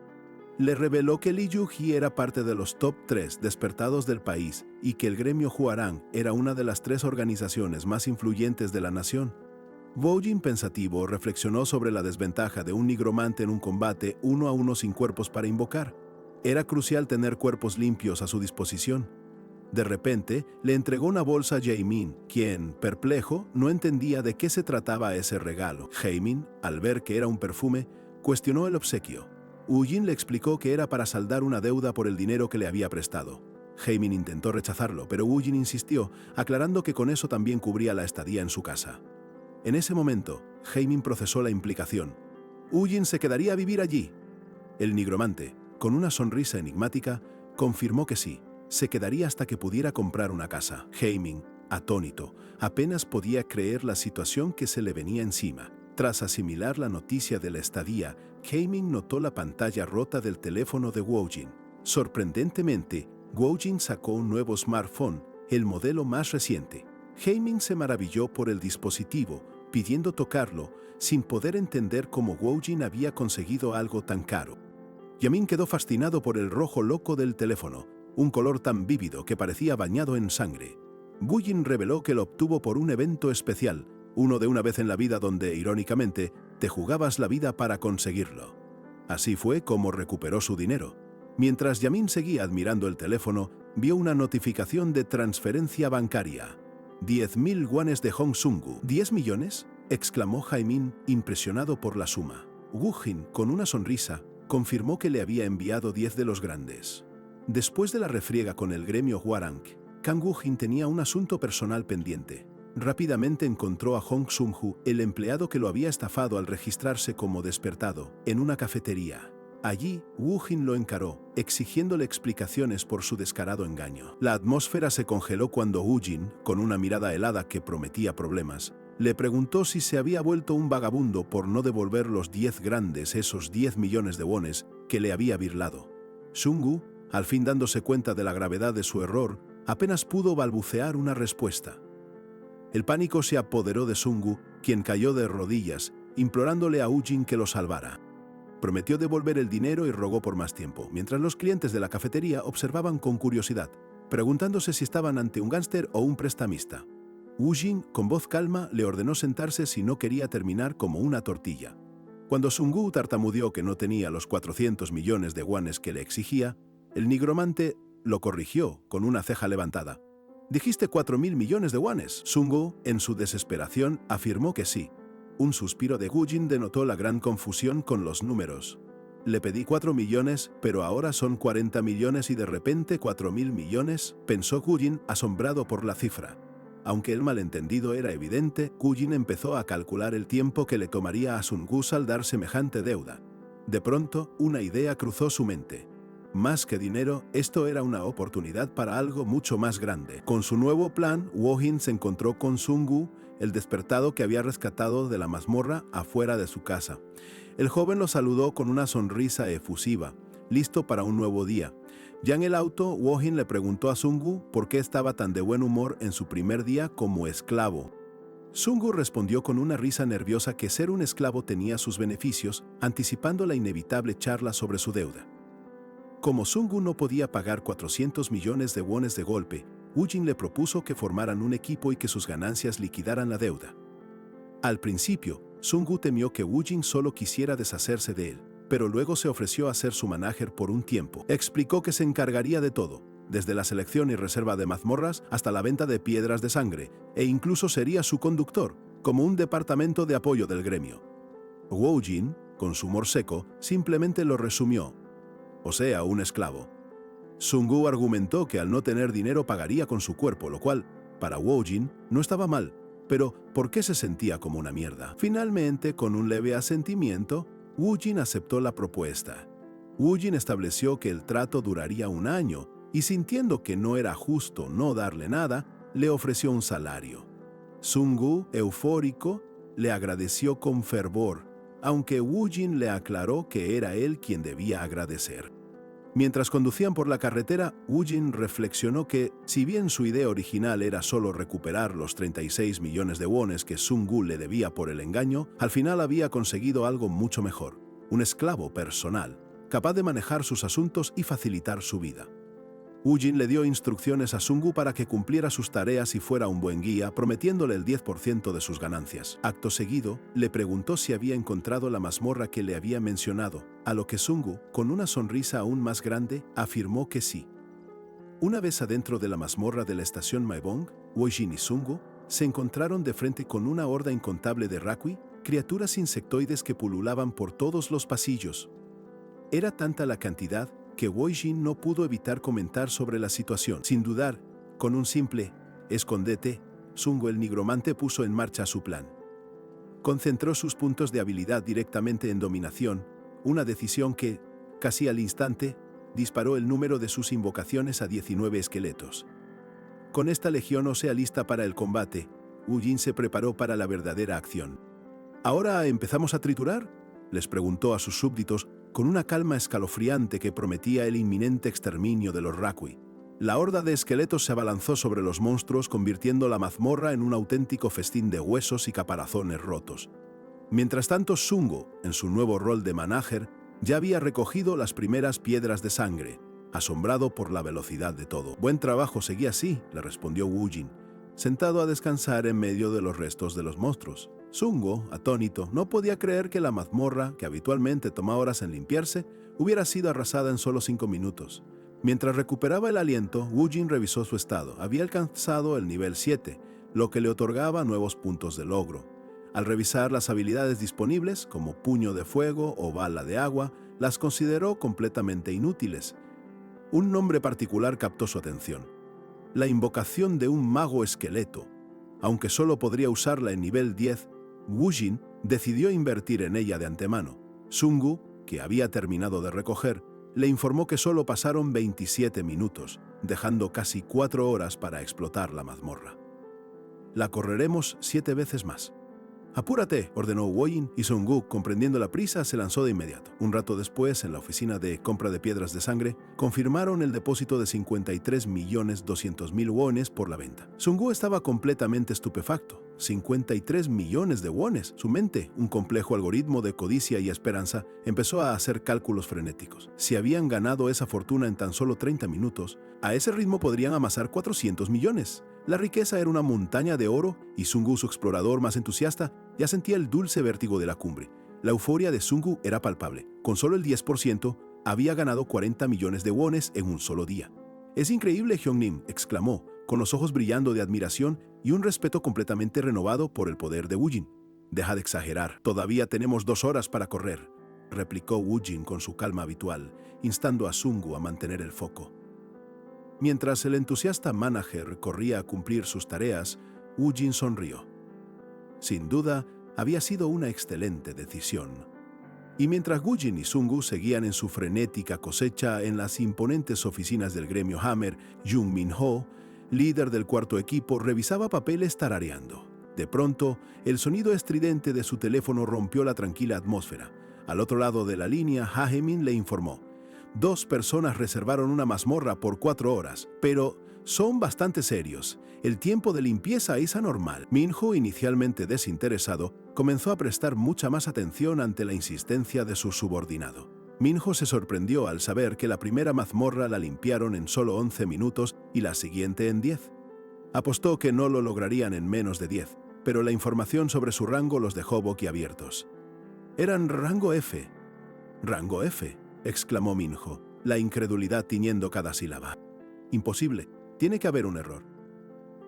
Le reveló que Lee Yu-hee era parte de los top 3 despertados del país y que el gremio Hwarang era una de las 3 organizaciones más influyentes de la nación. Woo-jin, pensativo, reflexionó sobre la desventaja de un nigromante en un combate 1 a 1 sin cuerpos para invocar. Era crucial tener cuerpos limpios a su disposición. De repente, le entregó una bolsa a Jae-min, quien, perplejo, no entendía de qué se trataba ese regalo. Jae-min, al ver que era un perfume, cuestionó el obsequio. Woo-jin le explicó que era para saldar una deuda por el dinero que le había prestado. Jae-min intentó rechazarlo, pero Woo-jin insistió, aclarando que con eso también cubría la estadía en su casa. En ese momento, Jae-min procesó la implicación. Woo-jin se quedaría a vivir allí. El nigromante, con una sonrisa enigmática, confirmó que sí, se quedaría hasta que pudiera comprar una casa. Jae-min, atónito, apenas podía creer la situación que se le venía encima. Tras asimilar la noticia de la estadía, Heiming notó la pantalla rota del teléfono de Woojin. Sorprendentemente, Woojin sacó un nuevo smartphone, el modelo más reciente. Heiming se maravilló por el dispositivo, pidiendo tocarlo, sin poder entender cómo Woojin había conseguido algo tan caro. Yamin quedó fascinado por el rojo loco del teléfono, un color tan vívido que parecía bañado en sangre. Woojin reveló que lo obtuvo por un evento especial, uno de una vez en la vida donde, irónicamente, te jugabas la vida para conseguirlo. Así fue como recuperó su dinero. Mientras Yamin seguía admirando el teléfono, vio una notificación de transferencia bancaria. 10.000 guanes de Hong Sungu. ¿10 millones? Exclamó Haimin, impresionado por la suma. Woojin, con una sonrisa, confirmó que le había enviado 10 de los grandes. Después de la refriega con el gremio Hwarang, Kang Woojin tenía un asunto personal pendiente. Rápidamente encontró a Hong Sung-hu, el empleado que lo había estafado al registrarse como despertado, en una cafetería. Allí, Woojin lo encaró, exigiéndole explicaciones por su descarado engaño. La atmósfera se congeló cuando Woojin, con una mirada helada que prometía problemas, le preguntó si se había vuelto un vagabundo por no devolver los 10 grandes, esos 10 millones de wones que le había birlado. Sung-hu, al fin dándose cuenta de la gravedad de su error, apenas pudo balbucear una respuesta. El pánico se apoderó de Sung-hu, quien cayó de rodillas, implorándole a Woojin que lo salvara. Prometió devolver el dinero y rogó por más tiempo, mientras los clientes de la cafetería observaban con curiosidad, preguntándose si estaban ante un gángster o un prestamista. Woojin, con voz calma, le ordenó sentarse si no quería terminar como una tortilla. Cuando Sung-hu tartamudeó que no tenía los 400 millones de guanes que le exigía, el nigromante lo corrigió con una ceja levantada. «¿Dijiste 4.000 millones de guanes?» Sung-hu, en su desesperación, afirmó que sí. Un suspiro de Woojin denotó la gran confusión con los números. «Le pedí 4 millones, pero ahora son 40 millones y de repente 4.000 millones», pensó Woojin, asombrado por la cifra. Aunque el malentendido era evidente, Woojin empezó a calcular el tiempo que le tomaría a Sung-hu saldar semejante deuda. De pronto, una idea cruzó su mente. Más que dinero, esto era una oportunidad para algo mucho más grande. Con su nuevo plan, Woojin se encontró con Sung-hu, el despertado que había rescatado de la mazmorra afuera de su casa. El joven lo saludó con una sonrisa efusiva, listo para un nuevo día. Ya en el auto, Woojin le preguntó a Sung-hu por qué estaba tan de buen humor en su primer día como esclavo. Sung-hu respondió con una risa nerviosa que ser un esclavo tenía sus beneficios, anticipando la inevitable charla sobre su deuda. Como Sung-hu no podía pagar 400 millones de wones de golpe, Woojin le propuso que formaran un equipo y que sus ganancias liquidaran la deuda. Al principio, Sung-hu temió que Woojin solo quisiera deshacerse de él, pero luego se ofreció a ser su manager por un tiempo. Explicó que se encargaría de todo, desde la selección y reserva de mazmorras hasta la venta de piedras de sangre, e incluso sería su conductor, como un departamento de apoyo del gremio. Woojin, con su humor seco, simplemente lo resumió: o sea, un esclavo. Sung-hu argumentó que al no tener dinero pagaría con su cuerpo, lo cual, para Woojin, no estaba mal, pero ¿por qué se sentía como una mierda? Finalmente, con un leve asentimiento, Woojin aceptó la propuesta. Woojin estableció que el trato duraría un año y, sintiendo que no era justo no darle nada, le ofreció un salario. Sung-hu, eufórico, le agradeció con fervor, aunque Woojin le aclaró que era él quien debía agradecer. Mientras conducían por la carretera, Woojin reflexionó que, si bien su idea original era solo recuperar los 36 millones de wones que Sung-hu le debía por el engaño, al final había conseguido algo mucho mejor: un esclavo personal, capaz de manejar sus asuntos y facilitar su vida. Woojin le dio instrucciones a Sung-hu para que cumpliera sus tareas y fuera un buen guía, prometiéndole el 10% de sus ganancias. Acto seguido, le preguntó si había encontrado la mazmorra que le había mencionado, a lo que Sung-hu, con una sonrisa aún más grande, afirmó que sí. Una vez adentro de la mazmorra de la estación Maebong, Woojin y Sung-hu se encontraron de frente con una horda incontable de Rakui, criaturas insectoides que pululaban por todos los pasillos. Era tanta la cantidad que Woojin no pudo evitar comentar sobre la situación. Sin dudar, con un simple «escóndete», Sung-hu el nigromante puso en marcha su plan. Concentró sus puntos de habilidad directamente en dominación, una decisión que, casi al instante, disparó el número de sus invocaciones a 19 esqueletos. Con esta legión ósea lista para el combate, Woojin se preparó para la verdadera acción. ¿Ahora empezamos a triturar?, les preguntó a sus súbditos con una calma escalofriante que prometía el inminente exterminio de los Rakui. La horda de esqueletos se abalanzó sobre los monstruos, convirtiendo la mazmorra en un auténtico festín de huesos y caparazones rotos. Mientras tanto, Sungo, en su nuevo rol de manager, ya había recogido las primeras piedras de sangre, asombrado por la velocidad de todo. «Buen trabajo, seguí así», le respondió Wujin, sentado a descansar en medio de los restos de los monstruos. Sungo, atónito, no podía creer que la mazmorra, que habitualmente toma horas en limpiarse, hubiera sido arrasada en solo 5 minutos. Mientras recuperaba el aliento, Wujin revisó su estado. Había alcanzado el nivel 7, lo que le otorgaba nuevos puntos de logro. Al revisar las habilidades disponibles, como puño de fuego o bala de agua, las consideró completamente inútiles. Un nombre particular captó su atención: la invocación de un mago esqueleto. Aunque solo podría usarla en nivel 10, Wujin decidió invertir en ella de antemano. Sungu, que había terminado de recoger, le informó que solo pasaron 27 minutos, dejando casi 4 horas para explotar la mazmorra. «La correremos 7 veces más». «Apúrate», ordenó Wujin, y Sungu, comprendiendo la prisa, se lanzó de inmediato. Un rato después, en la oficina de compra de piedras de sangre, confirmaron el depósito de 53.200.000 wones por la venta. Sungu estaba completamente estupefacto. 53 millones de wones. Su mente, un complejo algoritmo de codicia y esperanza, empezó a hacer cálculos frenéticos. Si habían ganado esa fortuna en tan solo 30 minutos, a ese ritmo podrían amasar 400 millones. La riqueza era una montaña de oro y Sungu, su explorador más entusiasta, ya sentía el dulce vértigo de la cumbre. La euforia de Sungu era palpable. Con solo el 10%, había ganado 40 millones de wones en un solo día. «Es increíble, Hyungnim», exclamó, con los ojos brillando de admiración y un respeto completamente renovado por el poder de Wujin. «Deja de exagerar, todavía tenemos 2 horas para correr», replicó Wujin con su calma habitual, instando a Sungu a mantener el foco. Mientras el entusiasta manager corría a cumplir sus tareas, Wujin sonrió. Sin duda, había sido una excelente decisión. Y mientras Wujin y Sungu seguían en su frenética cosecha en las imponentes oficinas del gremio Hammer, Jung Min-ho, líder del cuarto equipo, revisaba papeles tarareando. De pronto, el sonido estridente de su teléfono rompió la tranquila atmósfera. Al otro lado de la línea, Haemin le informó: «2 personas reservaron una mazmorra por 4 horas, pero son bastante serios. El tiempo de limpieza es anormal». Minho, inicialmente desinteresado, comenzó a prestar mucha más atención ante la insistencia de su subordinado. Minho se sorprendió al saber que la primera mazmorra la limpiaron en solo 11 minutos y la siguiente en 10. Apostó que no lo lograrían en menos de 10, pero la información sobre su rango los dejó boquiabiertos. «Eran rango F». «¿Rango F?», exclamó Minho, la incredulidad tiñendo cada sílaba. «Imposible, tiene que haber un error».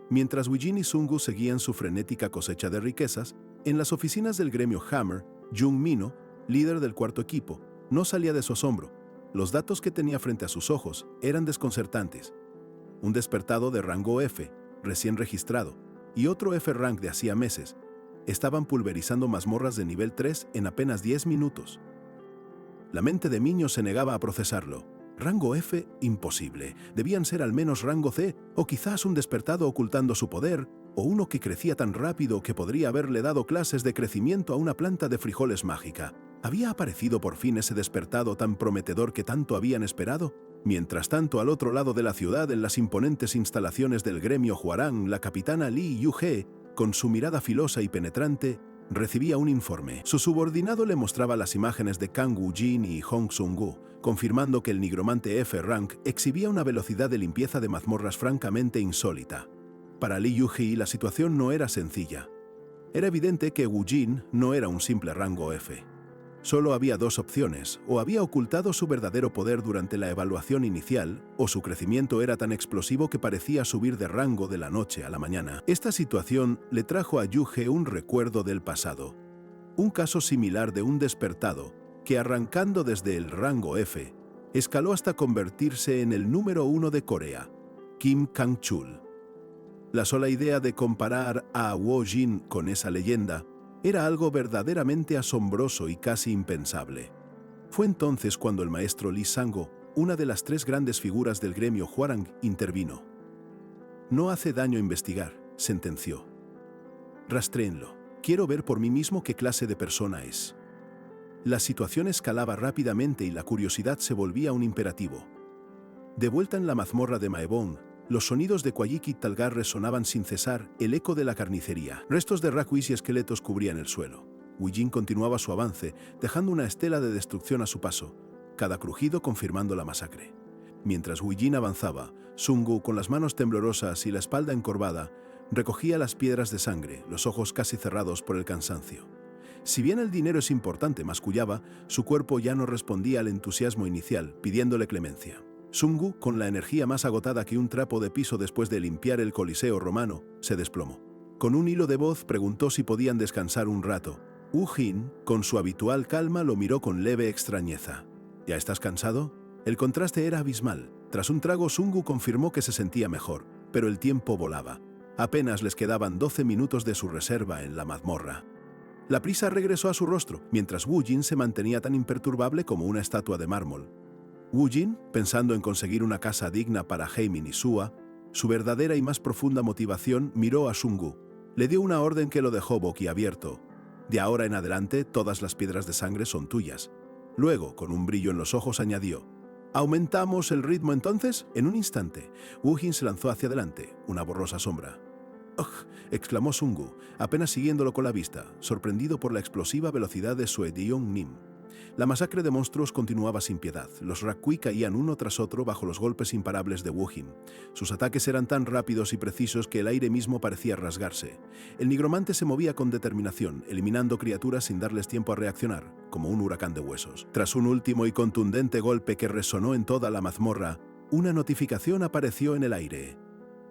Mientras Wujin y Sungu seguían su frenética cosecha de riquezas, en las oficinas del gremio Hammer, Jung Mino, líder del cuarto equipo, no salía de su asombro. Los datos que tenía frente a sus ojos eran desconcertantes. Un despertado de rango F, recién registrado, y otro F-rank de hacía meses, estaban pulverizando mazmorras de nivel 3 en apenas 10 minutos. La mente de Minho se negaba a procesarlo. Rango F, imposible. Debían ser al menos rango C, o quizás un despertado ocultando su poder, o uno que crecía tan rápido que podría haberle dado clases de crecimiento a una planta de frijoles mágica. ¿Había aparecido por fin ese despertado tan prometedor que tanto habían esperado? Mientras tanto, al otro lado de la ciudad, en las imponentes instalaciones del gremio Huarang, la capitana Lee Yu-hee, con su mirada filosa y penetrante, recibía un informe. Su subordinado le mostraba las imágenes de Kang Wujin y Hong Sungu, confirmando que el nigromante F-Rank exhibía una velocidad de limpieza de mazmorras francamente insólita. Para Lee Yu-hee la situación no era sencilla. Era evidente que Wujin no era un simple rango F. Solo había 2 opciones: o había ocultado su verdadero poder durante la evaluación inicial, o su crecimiento era tan explosivo que parecía subir de rango de la noche a la mañana. Esta situación le trajo a Yu-hee un recuerdo del pasado. Un caso similar de un despertado que, arrancando desde el rango F, escaló hasta convertirse en el número 1 de Corea, Kim Kang-chul. La sola idea de comparar a Wujin con esa leyenda era algo verdaderamente asombroso y casi impensable. Fue entonces cuando el maestro Lee Sango, una de las 3 grandes figuras del gremio Hwarang, intervino. «No hace daño investigar», sentenció. «Rastréenlo. Quiero ver por mí mismo qué clase de persona es. La situación escalaba rápidamente y la curiosidad se volvía un imperativo. De vuelta en la mazmorra de Maebon, los sonidos de Quayik Talgar resonaban sin cesar, el eco de la carnicería. Restos de rakuis y esqueletos cubrían el suelo. Wu Jin continuaba su avance, dejando una estela de destrucción a su paso, cada crujido confirmando la masacre. Mientras Wu Jin avanzaba, Sun Wu, con las manos temblorosas y la espalda encorvada, recogía las piedras de sangre, los ojos casi cerrados por el cansancio. Si bien el dinero es importante, mascullaba, su cuerpo ya no respondía al entusiasmo inicial, pidiéndole clemencia. Sun Wu, con la energía más agotada que un trapo de piso después de limpiar el Coliseo romano, se desplomó. Con un hilo de voz preguntó si podían descansar un rato. Wu Jin, con su habitual calma, lo miró con leve extrañeza. ¿Ya estás cansado? El contraste era abismal. Tras un trago, Sun Wu confirmó que se sentía mejor, pero el tiempo volaba. Apenas les quedaban 12 minutos de su reserva en la mazmorra. La prisa regresó a su rostro, mientras Wu Jin se mantenía tan imperturbable como una estatua de mármol. Wu Jin, pensando en conseguir una casa digna para Heimin y Sua, su verdadera y más profunda motivación, miró a Sun Wu. Le dio una orden que lo dejó boquiabierto. De ahora en adelante, todas las piedras de sangre son tuyas. Luego, con un brillo en los ojos, añadió: ¿aumentamos el ritmo entonces? En un instante, Wu Jin se lanzó hacia adelante, una borrosa sombra. ¡Ugh!, exclamó Sun Wu, apenas siguiéndolo con la vista, sorprendido por la explosiva velocidad de su Edion Nim. La masacre de monstruos continuaba sin piedad. Los Rakui caían uno tras otro bajo los golpes imparables de Wu Jin. Sus ataques eran tan rápidos y precisos que el aire mismo parecía rasgarse. El nigromante se movía con determinación, eliminando criaturas sin darles tiempo a reaccionar, como un huracán de huesos. Tras un último y contundente golpe que resonó en toda la mazmorra, una notificación apareció en el aire.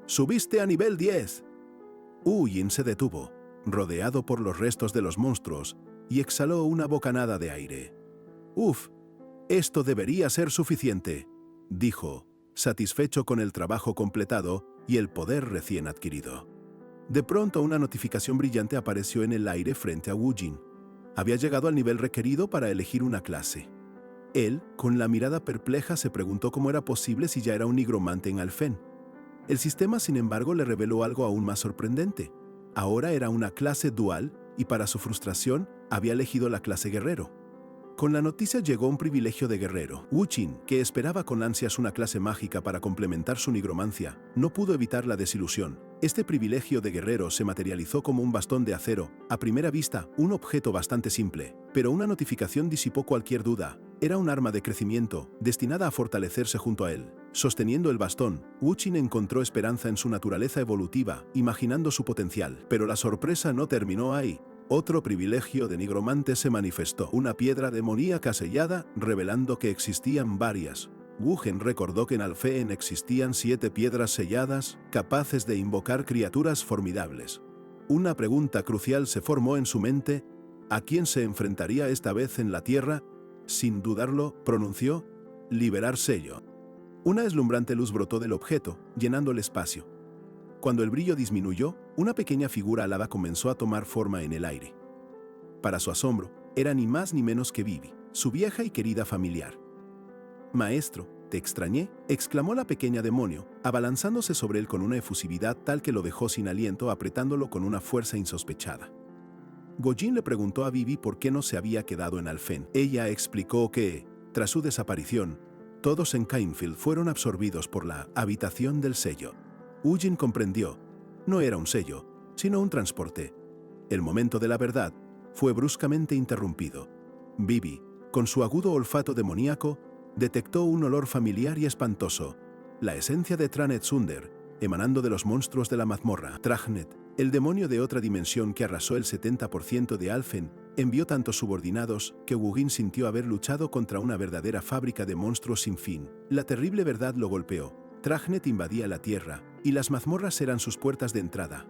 ¡Subiste a nivel 10! Wu Jin se detuvo, rodeado por los restos de los monstruos, y exhaló una bocanada de aire. «Uf, esto debería ser suficiente», dijo, satisfecho con el trabajo completado y el poder recién adquirido. De pronto una notificación brillante apareció en el aire frente a Wu Jin. Había llegado al nivel requerido para elegir una clase. Él, con la mirada perpleja, se preguntó cómo era posible si ya era un nigromante en Alfen. El sistema, sin embargo, le reveló algo aún más sorprendente. Ahora era una clase dual y, para su frustración, había elegido la clase guerrero. Con la noticia llegó un privilegio de guerrero. Wu Jin, que esperaba con ansias una clase mágica para complementar su nigromancia, no pudo evitar la desilusión. Este privilegio de guerrero se materializó como un bastón de acero, a primera vista, un objeto bastante simple, pero una notificación disipó cualquier duda. Era un arma de crecimiento, destinada a fortalecerse junto a él. Sosteniendo el bastón, Wu Jin encontró esperanza en su naturaleza evolutiva, imaginando su potencial. Pero la sorpresa no terminó ahí. Otro privilegio de nigromante se manifestó, una piedra demoníaca sellada, revelando que existían varias. Wu Jin recordó que en Alfen existían 7 piedras selladas, capaces de invocar criaturas formidables. Una pregunta crucial se formó en su mente: ¿a quién se enfrentaría esta vez en la tierra? Sin dudarlo, pronunció: «liberar sello». Una deslumbrante luz brotó del objeto, llenando el espacio. Cuando el brillo disminuyó, una pequeña figura alada comenzó a tomar forma en el aire. Para su asombro, era ni más ni menos que Vivi, su vieja y querida familiar. «Maestro, ¿te extrañé?», exclamó la pequeña demonio, abalanzándose sobre él con una efusividad tal que lo dejó sin aliento, apretándolo con una fuerza insospechada. Gojin le preguntó a Vivi por qué no se había quedado en Alfen. Ella explicó que, tras su desaparición, todos en Kainfield fueron absorbidos por la habitación del sello. Wu Jin comprendió. No era un sello, sino un transporte. El momento de la verdad fue bruscamente interrumpido. Vivi, con su agudo olfato demoníaco, detectó un olor familiar y espantoso, la esencia de Tranet Sunder, emanando de los monstruos de la mazmorra. Tragnet, el demonio de otra dimensión que arrasó el 70% de Alfen, envió tantos subordinados que Wu Jin sintió haber luchado contra una verdadera fábrica de monstruos sin fin. La terrible verdad lo golpeó. Tragnet invadía la tierra, y las mazmorras eran sus puertas de entrada.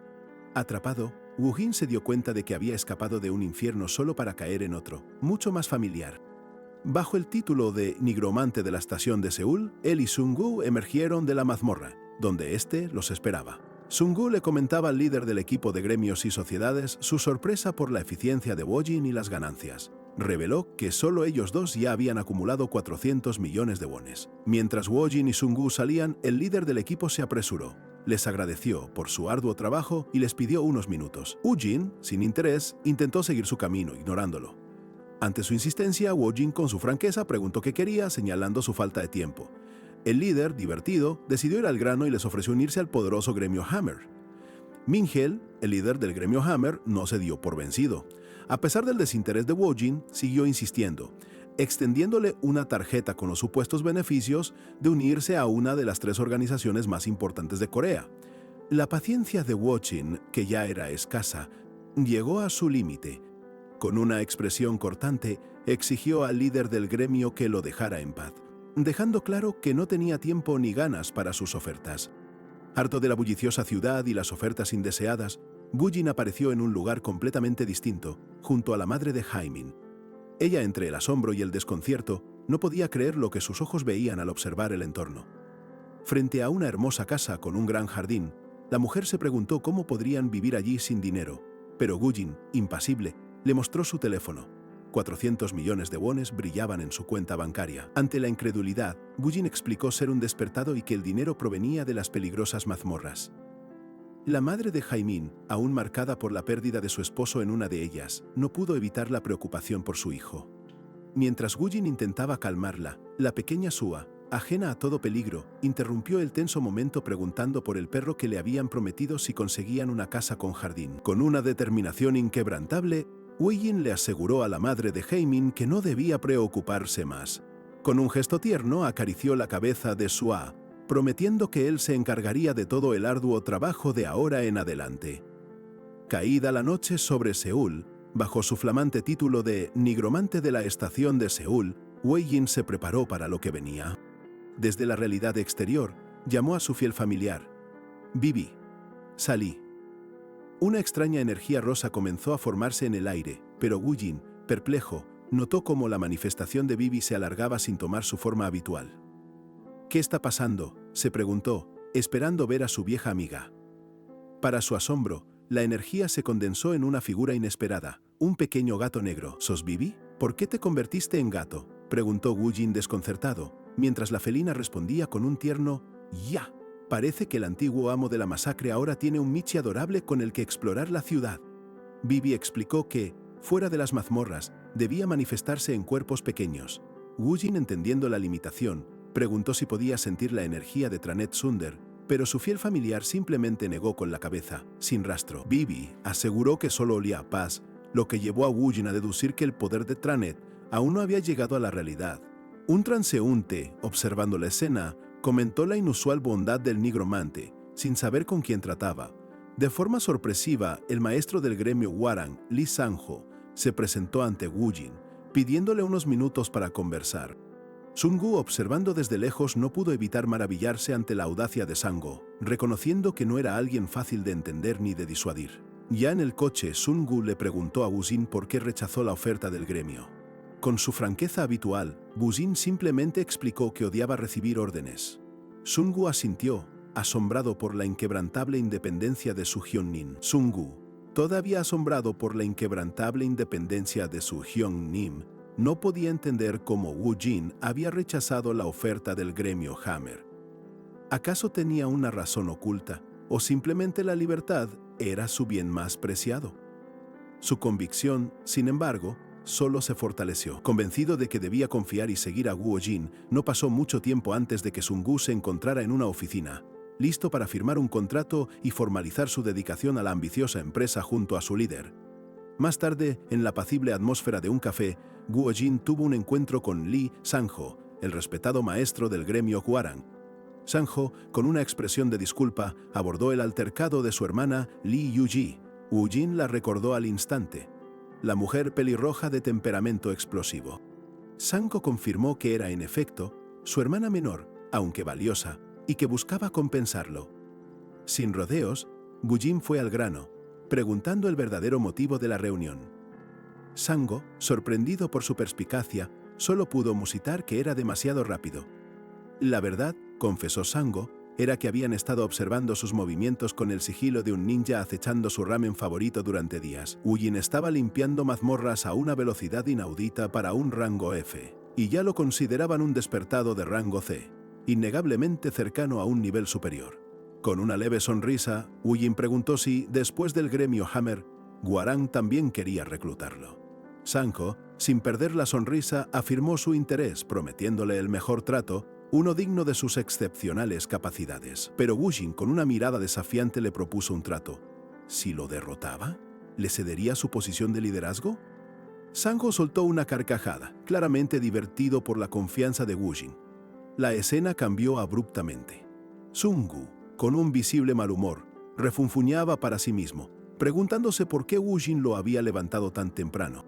Atrapado, Wu Jin se dio cuenta de que había escapado de un infierno solo para caer en otro, mucho más familiar. Bajo el título de nigromante de la estación de Seúl, él y Sun Wu emergieron de la mazmorra, donde éste los esperaba. Sun Wu le comentaba al líder del equipo de gremios y sociedades su sorpresa por la eficiencia de Wu Jin y las ganancias. Reveló que solo ellos dos ya habían acumulado 400 millones de wones. Mientras Wu Jin y Sun Wu salían, el líder del equipo se apresuró. les agradeció por su arduo trabajo y les pidió unos minutos. Woo-jin, sin interés, intentó seguir su camino, ignorándolo. Ante su insistencia, Woo-jin con su franqueza preguntó qué quería, señalando su falta de tiempo. El líder, divertido, decidió ir al grano y les ofreció unirse al poderoso gremio Hammer. Min-hel, el líder del gremio Hammer, no se dio por vencido. A pesar del desinterés de Woo-jin, siguió insistiendo, extendiéndole una tarjeta con los supuestos beneficios de unirse a una de las 3 organizaciones más importantes de Corea. La paciencia de Woo-jin, que ya era escasa, llegó a su límite. Con una expresión cortante, exigió al líder del gremio que lo dejara en paz, dejando claro que no tenía tiempo ni ganas para sus ofertas. Harto de la bulliciosa ciudad y las ofertas indeseadas, Woo-jin apareció en un lugar completamente distinto, junto a la madre de Jaemin. Ella, entre el asombro y el desconcierto, no podía creer lo que sus ojos veían al observar el entorno. Frente a una hermosa casa con un gran jardín, la mujer se preguntó cómo podrían vivir allí sin dinero, pero Woo-jin, impasible, le mostró su teléfono. 400 millones de wones brillaban en su cuenta bancaria. Ante la incredulidad, Woo-jin explicó ser un despertado y que el dinero provenía de las peligrosas mazmorras. La madre de Jaemin, aún marcada por la pérdida de su esposo en una de ellas, no pudo evitar la preocupación por su hijo. Mientras Woo-jin intentaba calmarla, la pequeña Sua, ajena a todo peligro, interrumpió el tenso momento preguntando por el perro que le habían prometido si conseguían una casa con jardín. Con una determinación inquebrantable, Woo-jin le aseguró a la madre de Jaemin que no debía preocuparse más. Con un gesto tierno acarició la cabeza de Sua, prometiendo que él se encargaría de todo el arduo trabajo de ahora en adelante. Caída la noche sobre Seúl, bajo su flamante título de nigromante de la estación de Seúl, Woo-jin se preparó para lo que venía. Desde la realidad exterior, llamó a su fiel familiar. Bibi. Salí. Una extraña energía rosa comenzó a formarse en el aire, pero Woo-jin, perplejo, notó cómo la manifestación de Bibi se alargaba sin tomar su forma habitual. ¿Qué está pasando?, se preguntó, esperando ver a su vieja amiga. Para su asombro, la energía se condensó en una figura inesperada, un pequeño gato negro. ¿Sos Bibi? ¿Por qué te convertiste en gato?, preguntó Woo-jin desconcertado, mientras la felina respondía con un tierno «ya». Parece que el antiguo amo de la masacre ahora tiene un Michi adorable con el que explorar la ciudad. Bibi explicó que, fuera de las mazmorras, debía manifestarse en cuerpos pequeños. Woo-jin, entendiendo la limitación, preguntó si podía sentir la energía de Tranet Sunder, pero su fiel familiar simplemente negó con la cabeza, sin rastro. Bibi aseguró que solo olía a paz, lo que llevó a Woo-jin a deducir que el poder de Tranet aún no había llegado a la realidad. Un transeúnte, observando la escena, comentó la inusual bondad del nigromante, sin saber con quién trataba. De forma sorpresiva, el maestro del gremio Hwarang, Lee Sang-ho, se presentó ante Woo-jin, pidiéndole unos minutos para conversar. Sun-gu, observando desde lejos, no pudo evitar maravillarse ante la audacia de Sang-ho, reconociendo que no era alguien fácil de entender ni de disuadir. Ya en el coche, Sun-gu le preguntó a Woo-jin por qué rechazó la oferta del gremio. Con su franqueza habitual, Woo-jin simplemente explicó que odiaba recibir órdenes. Sun-gu asintió, asombrado por la inquebrantable independencia de Su Hyun-nim. Sun-gu, todavía asombrado por la inquebrantable independencia de Su Hyun-nim, no podía entender cómo Woo-jin había rechazado la oferta del gremio Hammer. ¿Acaso tenía una razón oculta, o simplemente la libertad era su bien más preciado? Su convicción, sin embargo, solo se fortaleció. Convencido de que debía confiar y seguir a Woo-jin, no pasó mucho tiempo antes de que Sun-gu se encontrara en una oficina, listo para firmar un contrato y formalizar su dedicación a la ambiciosa empresa junto a su líder. Más tarde, en la apacible atmósfera de un café, Woo-jin tuvo un encuentro con Lee Sang-ho, el respetado maestro del gremio Hwarang. Sang-ho, con una expresión de disculpa, abordó el altercado de su hermana Lee Yu-ji. Woo-jin la recordó al instante. La mujer pelirroja de temperamento explosivo. Sang-ho confirmó que era, en efecto, su hermana menor, aunque valiosa, y que buscaba compensarlo. Sin rodeos, Woo-jin fue al grano, preguntando el verdadero motivo de la reunión. Sang-ho, sorprendido por su perspicacia, solo pudo musitar que era demasiado rápido. La verdad, confesó Sang-ho, era que habían estado observando sus movimientos con el sigilo de un ninja acechando su ramen favorito durante días. Woo-jin estaba limpiando mazmorras a una velocidad inaudita para un rango F, y ya lo consideraban un despertado de rango C, innegablemente cercano a un nivel superior. Con una leve sonrisa, Wu Jin preguntó si, después del gremio Hammer, Hwoarang también quería reclutarlo. Sang-ho, sin perder la sonrisa, afirmó su interés, prometiéndole el mejor trato, uno digno de sus excepcionales capacidades. Pero Wu Jin, con una mirada desafiante, le propuso un trato. ¿Si lo derrotaba? ¿Le cedería su posición de liderazgo? Sang-ho soltó una carcajada, claramente divertido por la confianza de Wu Jin. La escena cambió abruptamente. Sung-gu, con un visible mal humor, refunfuñaba para sí mismo, preguntándose por qué Wu Jin lo había levantado tan temprano.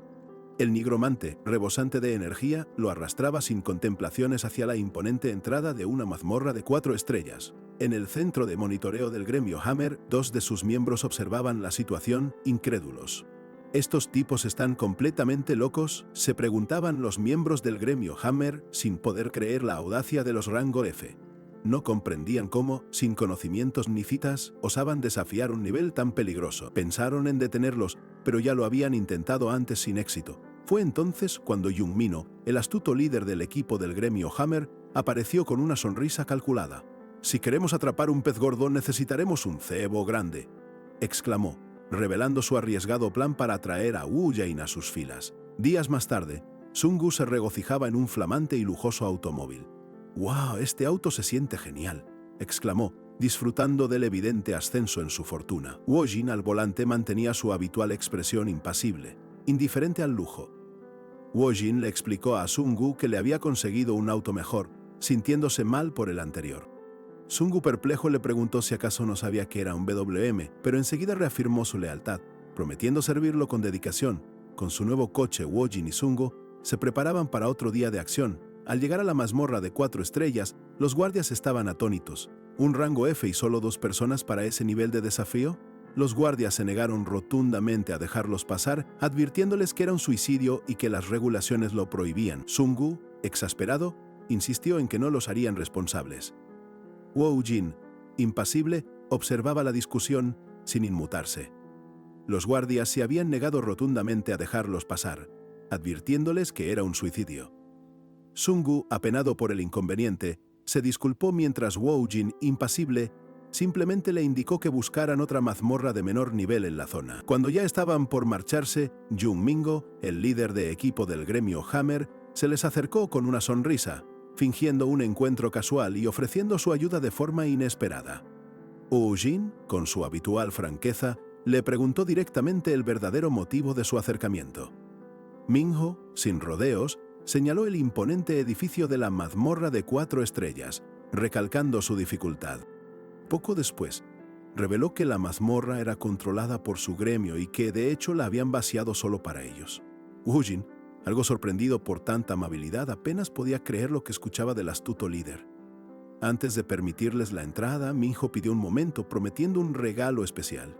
El nigromante, rebosante de energía, lo arrastraba sin contemplaciones hacia la imponente entrada de una mazmorra de 4 estrellas. En el centro de monitoreo del gremio Hammer, 2 de sus miembros observaban la situación, incrédulos. ¿Estos tipos están completamente locos?, se preguntaban los miembros del gremio Hammer, sin poder creer la audacia de los rango F. No comprendían cómo, sin conocimientos ni citas, osaban desafiar un nivel tan peligroso. Pensaron en detenerlos, pero ya lo habían intentado antes sin éxito. Fue entonces cuando Jung Mino, el astuto líder del equipo del gremio Hammer, apareció con una sonrisa calculada. «Si queremos atrapar un pez gordo, necesitaremos un cebo grande», exclamó, revelando su arriesgado plan para atraer a Wu Jin a sus filas. Días más tarde, Sung-gu se regocijaba en un flamante y lujoso automóvil. «¡Wow! Este auto se siente genial», exclamó, disfrutando del evidente ascenso en su fortuna. Wu Jin al volante mantenía su habitual expresión impasible, indiferente al lujo. Wu Jin le explicó a Sung-gu que le había conseguido un auto mejor, sintiéndose mal por el anterior. Sung-gu perplejo le preguntó si acaso no sabía que era un BWM, pero enseguida reafirmó su lealtad, prometiendo servirlo con dedicación. Con su nuevo coche, Wu Jin y Sung-gu se preparaban para otro día de acción. Al llegar a la mazmorra de 4 estrellas, los guardias estaban atónitos. ¿Un rango F y solo 2 personas para ese nivel de desafío? Los guardias se negaron rotundamente a dejarlos pasar, advirtiéndoles que era un suicidio y que las regulaciones lo prohibían. Sung-gu, exasperado, insistió en que no los harían responsables. Wu Jin, impasible, observaba la discusión sin inmutarse. Los guardias se habían negado rotundamente a dejarlos pasar, advirtiéndoles que era un suicidio. Sung-gu, apenado por el inconveniente, se disculpó mientras Wu Jin, impasible, simplemente le indicó que buscaran otra mazmorra de menor nivel en la zona. Cuando ya estaban por marcharse, Jung Mingo, el líder de equipo del gremio Hammer, se les acercó con una sonrisa, fingiendo un encuentro casual y ofreciendo su ayuda de forma inesperada. Wu Jin, con su habitual franqueza, le preguntó directamente el verdadero motivo de su acercamiento. Minho, sin rodeos, señaló el imponente edificio de la mazmorra de 4 estrellas, recalcando su dificultad. Poco después, reveló que la mazmorra era controlada por su gremio y que de hecho la habían vaciado solo para ellos. Wu Jin, algo sorprendido por tanta amabilidad, apenas podía creer lo que escuchaba del astuto líder. Antes de permitirles la entrada, Minho pidió un momento, prometiendo un regalo especial.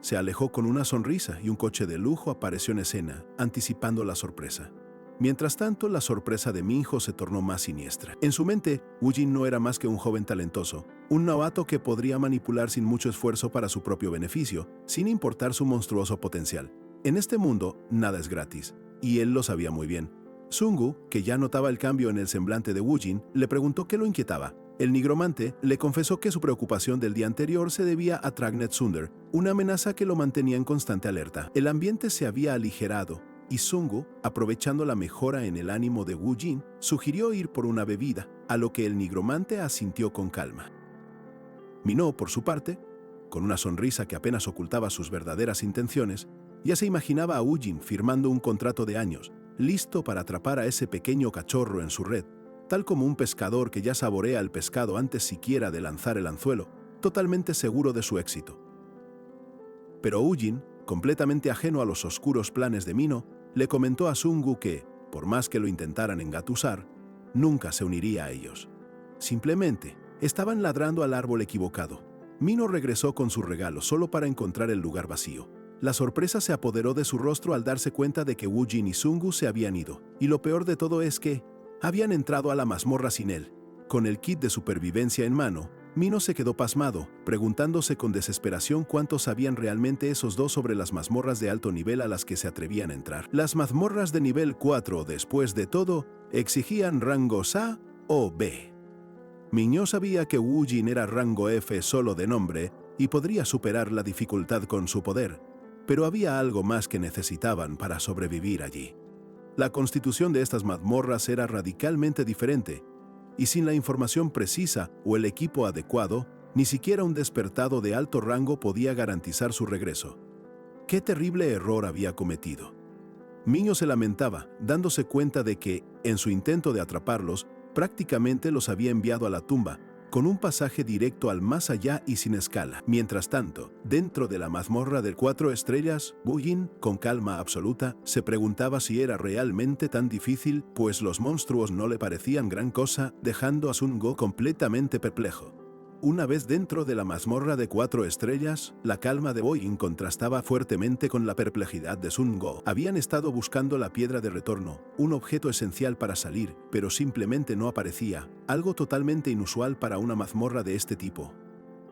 Se alejó con una sonrisa y un coche de lujo apareció en escena, anticipando la sorpresa. Mientras tanto, la sorpresa de Minho se tornó más siniestra. En su mente, Wu Jin no era más que un joven talentoso, un novato que podría manipular sin mucho esfuerzo para su propio beneficio, sin importar su monstruoso potencial. En este mundo, nada es gratis, y él lo sabía muy bien. Sung-gu, que ya notaba el cambio en el semblante de Wu Jin, le preguntó qué lo inquietaba. El nigromante le confesó que su preocupación del día anterior se debía a Tragnet Sunder, una amenaza que lo mantenía en constante alerta. El ambiente se había aligerado, y Sung-gu, aprovechando la mejora en el ánimo de Wu Jin, sugirió ir por una bebida, a lo que el nigromante asintió con calma. Minho, por su parte, con una sonrisa que apenas ocultaba sus verdaderas intenciones, ya se imaginaba a Wu Jin firmando un contrato de años, listo para atrapar a ese pequeño cachorro en su red, tal como un pescador que ya saborea el pescado antes siquiera de lanzar el anzuelo, totalmente seguro de su éxito. Pero Wu Jin, completamente ajeno a los oscuros planes de Minho, le comentó a Sung-gu que, por más que lo intentaran engatusar, nunca se uniría a ellos. Simplemente, estaban ladrando al árbol equivocado. Minho regresó con su regalo solo para encontrar el lugar vacío. La sorpresa se apoderó de su rostro al darse cuenta de que Wu Jin y Sung-gu se habían ido. Y lo peor de todo es que habían entrado a la mazmorra sin él. Con el kit de supervivencia en mano, Minho se quedó pasmado, preguntándose con desesperación cuánto sabían realmente esos dos sobre las mazmorras de alto nivel a las que se atrevían a entrar. Las mazmorras de nivel 4, después de todo, exigían rangos A o B. Miño sabía que Wu Jin era rango F solo de nombre y podría superar la dificultad con su poder, pero había algo más que necesitaban para sobrevivir allí. La constitución de estas mazmorras era radicalmente diferente, y sin la información precisa o el equipo adecuado, ni siquiera un despertado de alto rango podía garantizar su regreso. ¿Qué terrible error había cometido? Miño se lamentaba, dándose cuenta de que, en su intento de atraparlos, prácticamente los había enviado a la tumba, con un pasaje directo al más allá y sin escala. Mientras tanto, dentro de la mazmorra de 4 estrellas, Wu Jin, con calma absoluta, se preguntaba si era realmente tan difícil, pues los monstruos no le parecían gran cosa, dejando a Sun Go completamente perplejo. Una vez dentro de la mazmorra de 4 estrellas, la calma de Wu Jin contrastaba fuertemente con la perplejidad de Sun Go. Habían estado buscando la piedra de retorno, un objeto esencial para salir, pero simplemente no aparecía, algo totalmente inusual para una mazmorra de este tipo.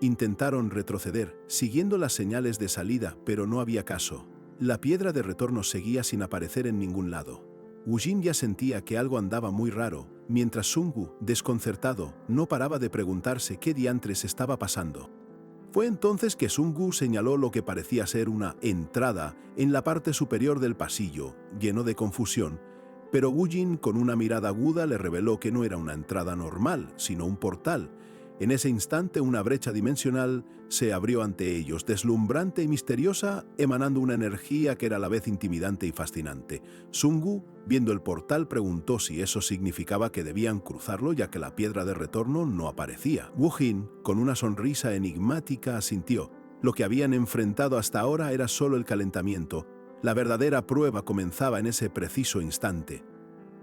Intentaron retroceder, siguiendo las señales de salida, pero no había caso. La piedra de retorno seguía sin aparecer en ningún lado. Wu Jin ya sentía que algo andaba muy raro, mientras Sun Gu, desconcertado, no paraba de preguntarse qué diantres estaba pasando. Fue entonces que Sun Gu señaló lo que parecía ser una entrada en la parte superior del pasillo, lleno de confusión, pero Wu Jin, con una mirada aguda, le reveló que no era una entrada normal, sino un portal. En ese instante, una brecha dimensional se abrió ante ellos, deslumbrante y misteriosa, emanando una energía que era a la vez intimidante y fascinante. Sun Gu, viendo el portal, preguntó si eso significaba que debían cruzarlo, ya que la piedra de retorno no aparecía. Wu Jin, con una sonrisa enigmática, asintió. Lo que habían enfrentado hasta ahora era solo el calentamiento. La verdadera prueba comenzaba en ese preciso instante.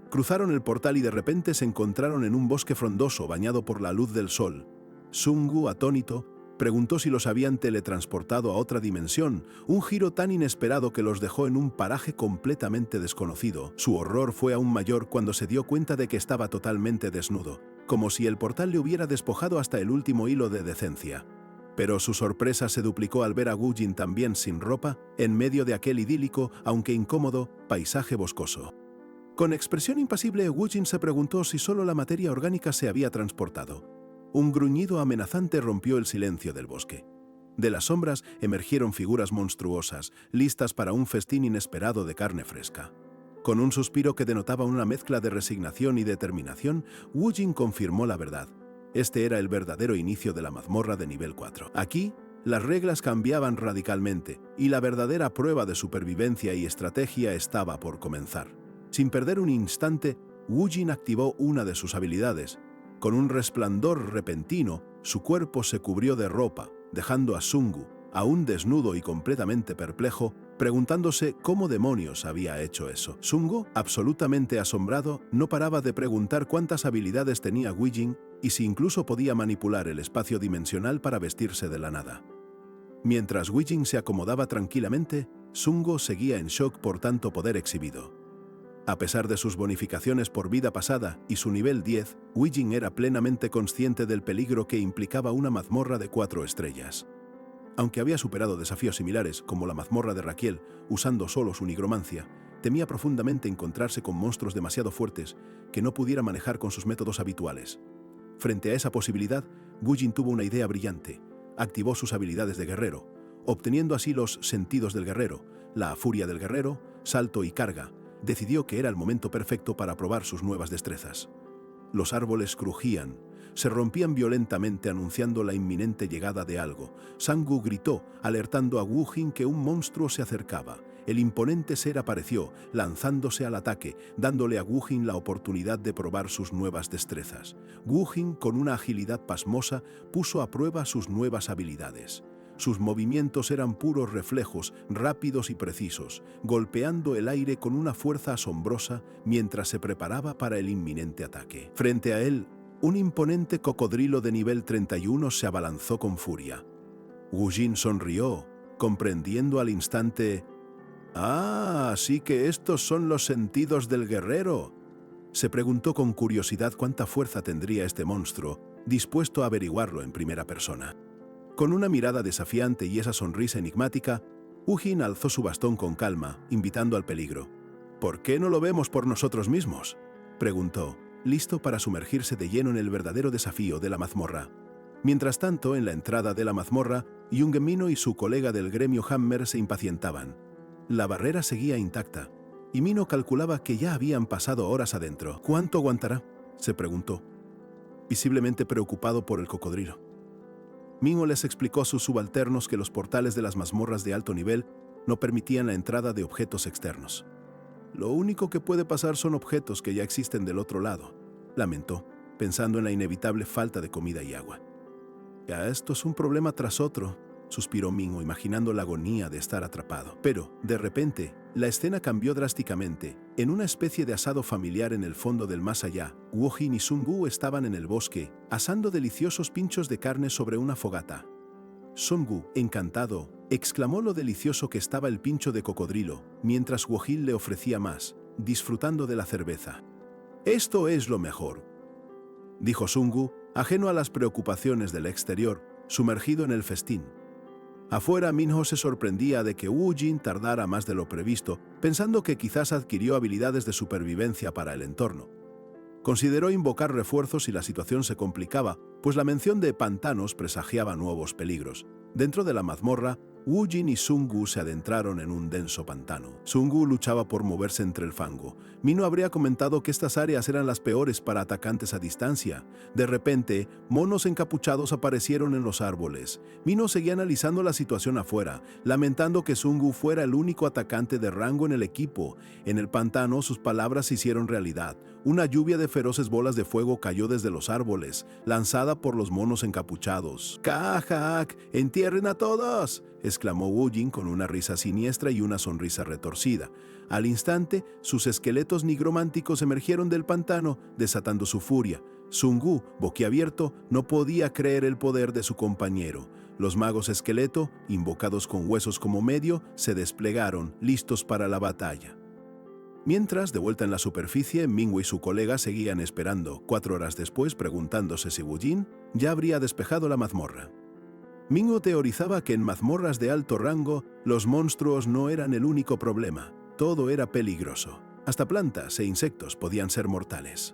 Cruzaron el portal y de repente se encontraron en un bosque frondoso bañado por la luz del sol. Sun Gu, atónito, preguntó si los habían teletransportado a otra dimensión, un giro tan inesperado que los dejó en un paraje completamente desconocido. Su horror fue aún mayor cuando se dio cuenta de que estaba totalmente desnudo, como si el portal le hubiera despojado hasta el último hilo de decencia. Pero su sorpresa se duplicó al ver a Wu Jin también sin ropa, en medio de aquel idílico, aunque incómodo, paisaje boscoso. Con expresión impasible, Wu Jin se preguntó si solo la materia orgánica se había transportado. Un gruñido amenazante rompió el silencio del bosque. De las sombras emergieron figuras monstruosas, listas para un festín inesperado de carne fresca. Con un suspiro que denotaba una mezcla de resignación y determinación, Wu Jin confirmó la verdad. Este era el verdadero inicio de la mazmorra de nivel 4. Aquí, las reglas cambiaban radicalmente, y la verdadera prueba de supervivencia y estrategia estaba por comenzar. Sin perder un instante, Wu Jin activó una de sus habilidades. Con un resplandor repentino, su cuerpo se cubrió de ropa, dejando a Sun Gu, aún desnudo y completamente perplejo, preguntándose cómo demonios había hecho eso. Sun Gu, absolutamente asombrado, no paraba de preguntar cuántas habilidades tenía Wu Jin y si incluso podía manipular el espacio dimensional para vestirse de la nada. Mientras Wu Jin se acomodaba tranquilamente, Sun Gu seguía en shock por tanto poder exhibido. A pesar de sus bonificaciones por vida pasada y su nivel 10, Wu Jin era plenamente consciente del peligro que implicaba una mazmorra de 4 estrellas. Aunque había superado desafíos similares, como la mazmorra de Raquiel, usando solo su nigromancia, temía profundamente encontrarse con monstruos demasiado fuertes que no pudiera manejar con sus métodos habituales. Frente a esa posibilidad, Wu Jin tuvo una idea brillante. Activó sus habilidades de guerrero, obteniendo así los sentidos del guerrero, la furia del guerrero, salto y carga. Decidió que era el momento perfecto para probar sus nuevas destrezas. Los árboles crujían, se rompían violentamente anunciando la inminente llegada de algo. Sun Gu gritó, alertando a Wu Jin que un monstruo se acercaba. El imponente ser apareció, lanzándose al ataque, dándole a Wu Jin la oportunidad de probar sus nuevas destrezas. Wu Jin, con una agilidad pasmosa, puso a prueba sus nuevas habilidades. Sus movimientos eran puros reflejos, rápidos y precisos, golpeando el aire con una fuerza asombrosa mientras se preparaba para el inminente ataque. Frente a él, un imponente cocodrilo de nivel 31 se abalanzó con furia. Wu Jin sonrió, comprendiendo al instante: «Ah, así que estos son los sentidos del guerrero». Se preguntó con curiosidad cuánta fuerza tendría este monstruo, dispuesto a averiguarlo en primera persona. Con una mirada desafiante y esa sonrisa enigmática, Wu Jin alzó su bastón con calma, invitando al peligro. «¿Por qué no lo vemos por nosotros mismos?», preguntó. listo para sumergirse de lleno en el verdadero desafío de la mazmorra. Mientras tanto, en la entrada de la mazmorra, Mino y su colega del gremio Hammer se impacientaban. La barrera seguía intacta, y Mino calculaba que ya habían pasado horas adentro. ¿Cuánto aguantará?, se preguntó, visiblemente preocupado por el cocodrilo. Mino les explicó a sus subalternos que los portales de las mazmorras de alto nivel no permitían la entrada de objetos externos. Lo único que puede pasar son objetos que ya existen del otro lado, lamentó, pensando en la inevitable falta de comida y agua. Ya esto es un problema tras otro, suspiró Minho, imaginando la agonía de estar atrapado. Pero, de repente, la escena cambió drásticamente. En una especie de asado familiar en el fondo del más allá, Wojin y Sungu estaban en el bosque, asando deliciosos pinchos de carne sobre una fogata. Sungu, encantado, exclamó lo delicioso que estaba el pincho de cocodrilo, mientras Wojin le ofrecía más, disfrutando de la cerveza. «Esto es lo mejor», dijo Sungu, ajeno a las preocupaciones del exterior, sumergido en el festín. Afuera, Minho se sorprendía de que Wujin tardara más de lo previsto, pensando que quizás adquirió habilidades de supervivencia para el entorno. Consideró invocar refuerzos y la situación se complicaba, pues la mención de pantanos presagiaba nuevos peligros. Dentro de la mazmorra, Wujin y Sungu se adentraron en un denso pantano. Sungu luchaba por moverse entre el fango. Minho habría comentado que estas áreas eran las peores para atacantes a distancia. De repente, monos encapuchados aparecieron en los árboles. Minho seguía analizando la situación afuera, lamentando que Sungu fuera el único atacante de rango en el equipo. En el pantano, sus palabras se hicieron realidad. Una lluvia de feroces bolas de fuego cayó desde los árboles, lanzada por los monos encapuchados. «¡Kajak! ¡Entierren a todos!», exclamó Wujin con una risa siniestra y una sonrisa retorcida. Al instante, sus esqueletos nigrománticos emergieron del pantano, desatando su furia. Sungu, boquiabierto, no podía creer el poder de su compañero. Los magos esqueleto, invocados con huesos como medio, se desplegaron, listos para la batalla. Mientras, de vuelta en la superficie, Minho y su colega seguían esperando, 4 horas después, preguntándose si Wujin ya habría despejado la mazmorra. Minho teorizaba que en mazmorras de alto rango, los monstruos no eran el único problema. Todo era peligroso. Hasta plantas e insectos podían ser mortales.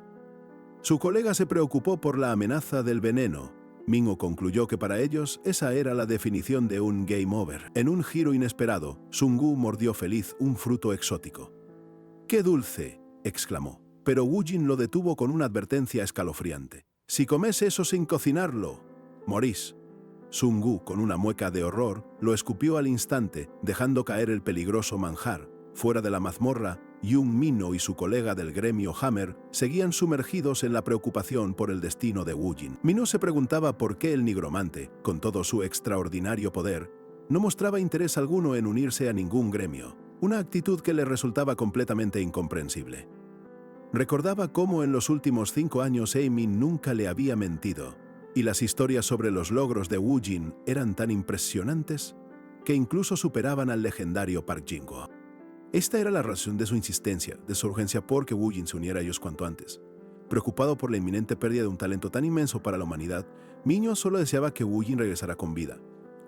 Su colega se preocupó por la amenaza del veneno. Minho concluyó que para ellos esa era la definición de un game over. En un giro inesperado, Sungu mordió feliz un fruto exótico. «¡Qué dulce!», exclamó, pero Wujin lo detuvo con una advertencia escalofriante. «Si comes eso sin cocinarlo, morís». Sungu, con una mueca de horror, lo escupió al instante, dejando caer el peligroso manjar. Fuera de la mazmorra, Minho y su colega del gremio Hammer seguían sumergidos en la preocupación por el destino de Wujin. Minho se preguntaba por qué el nigromante, con todo su extraordinario poder, no mostraba interés alguno en unirse a ningún gremio, una actitud que le resultaba completamente incomprensible. Recordaba cómo en los últimos 5 años Amy nunca le había mentido, y las historias sobre los logros de Wujin eran tan impresionantes que incluso superaban al legendario Park Jin-woo. Esta era la razón de su insistencia, de su urgencia por que Wujin se uniera a ellos cuanto antes. Preocupado por la inminente pérdida de un talento tan inmenso para la humanidad, Minho solo deseaba que Wujin regresara con vida.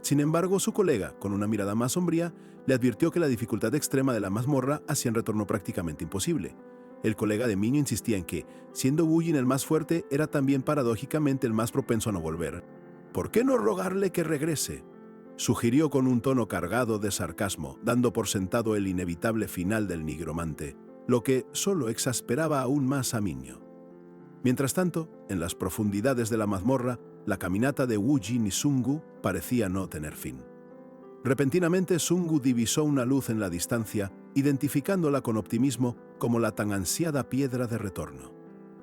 Sin embargo, su colega, con una mirada más sombría, le advirtió que la dificultad extrema de la mazmorra hacía el retorno prácticamente imposible. El colega de Minho insistía en que, siendo Wujin el más fuerte, era también paradójicamente el más propenso a no volver. «¿Por qué no rogarle que regrese?», sugirió con un tono cargado de sarcasmo, dando por sentado el inevitable final del nigromante, lo que solo exasperaba aún más a Minho. Mientras tanto, en las profundidades de la mazmorra, la caminata de Wujin y Sungu parecía no tener fin. Repentinamente, Sungu divisó una luz en la distancia, identificándola con optimismo como la tan ansiada piedra de retorno.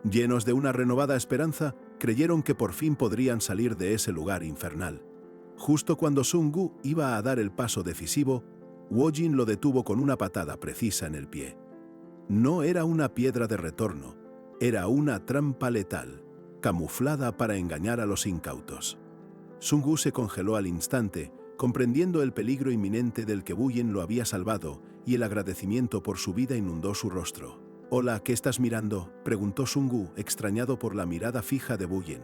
Llenos de una renovada esperanza, creyeron que por fin podrían salir de ese lugar infernal. Justo cuando Sungu iba a dar el paso decisivo, Wujin lo detuvo con una patada precisa en el pie. No era una piedra de retorno, era una trampa letal, camuflada para engañar a los incautos. Sungu se congeló al instante, comprendiendo el peligro inminente del que Wujin lo había salvado, y el agradecimiento por su vida inundó su rostro. «Hola, ¿qué estás mirando?», preguntó Sungu, extrañado por la mirada fija de Wujin.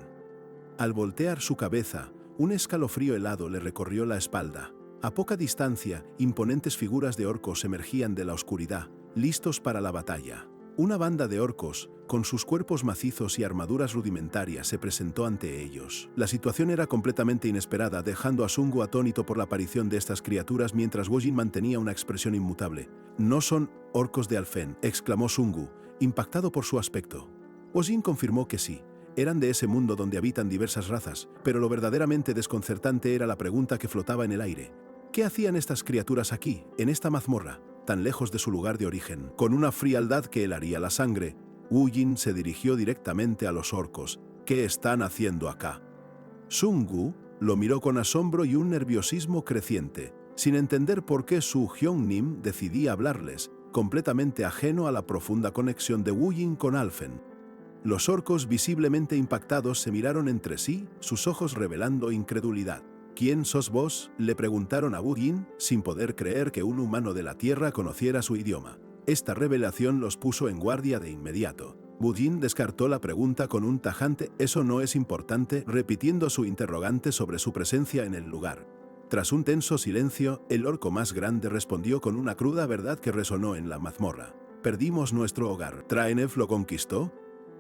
Al voltear su cabeza, un escalofrío helado le recorrió la espalda. A poca distancia, imponentes figuras de orcos emergían de la oscuridad, listos para la batalla. Una banda de orcos, con sus cuerpos macizos y armaduras rudimentarias, se presentó ante ellos. La situación era completamente inesperada, dejando a Sungu atónito por la aparición de estas criaturas mientras Wojin mantenía una expresión inmutable. «No son orcos de Alfen», exclamó Sungu, impactado por su aspecto. Wojin confirmó que sí. Eran de ese mundo donde habitan diversas razas, pero lo verdaderamente desconcertante era la pregunta que flotaba en el aire. ¿Qué hacían estas criaturas aquí, en esta mazmorra, tan lejos de su lugar de origen? Con una frialdad que helaría la sangre, Wu Jin se dirigió directamente a los orcos. ¿Qué están haciendo acá? Sungu lo miró con asombro y un nerviosismo creciente, sin entender por qué Su Hyung-nim decidía hablarles, completamente ajeno a la profunda conexión de Wu Jin con Alfen. Los orcos, visiblemente impactados, se miraron entre sí, sus ojos revelando incredulidad. «¿Quién sos vos?», le preguntaron a Wu Jin, sin poder creer que un humano de la tierra conociera su idioma. Esta revelación los puso en guardia de inmediato. Wu Jin descartó la pregunta con un tajante «eso no es importante», repitiendo su interrogante sobre su presencia en el lugar. Tras un tenso silencio, el orco más grande respondió con una cruda verdad que resonó en la mazmorra. «Perdimos nuestro hogar. ¿Traenef lo conquistó?»,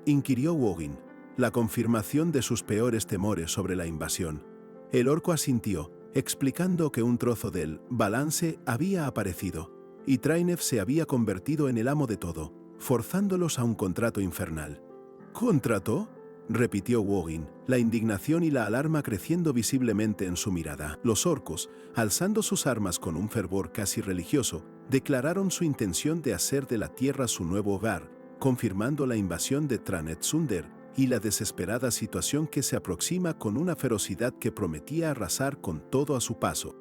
inquirió Wu Jin, la confirmación de sus peores temores sobre la invasión. El orco asintió, explicando que un trozo del balance había aparecido, y Traenef se había convertido en el amo de todo, forzándolos a un contrato infernal. ¿Contrato?, repitió Wu Jin, la indignación y la alarma creciendo visiblemente en su mirada. Los orcos, alzando sus armas con un fervor casi religioso, declararon su intención de hacer de la tierra su nuevo hogar, confirmando la invasión de Tranetsunder y la desesperada situación que se aproxima con una ferocidad que prometía arrasar con todo a su paso.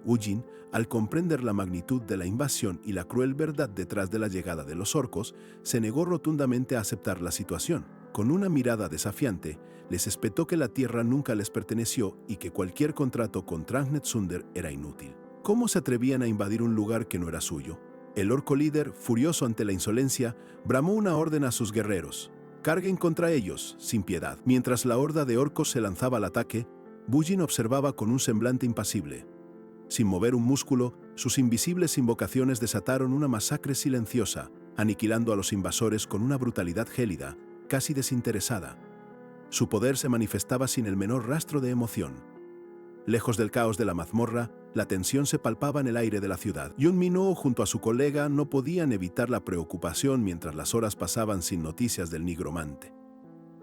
Wu Jin, al comprender la magnitud de la invasión y la cruel verdad detrás de la llegada de los orcos, se negó rotundamente a aceptar la situación. Con una mirada desafiante, les espetó que la tierra nunca les perteneció y que cualquier contrato con Tranetsunder era inútil. ¿Cómo se atrevían a invadir un lugar que no era suyo? El orco líder, furioso ante la insolencia, bramó una orden a sus guerreros. «Carguen contra ellos, sin piedad». Mientras la horda de orcos se lanzaba al ataque, Wu Jin observaba con un semblante impasible. Sin mover un músculo, sus invisibles invocaciones desataron una masacre silenciosa, aniquilando a los invasores con una brutalidad gélida, casi desinteresada. Su poder se manifestaba sin el menor rastro de emoción. Lejos del caos de la mazmorra, la tensión se palpaba en el aire de la ciudad. Yun Minho junto a su colega no podían evitar la preocupación mientras las horas pasaban sin noticias del nigromante.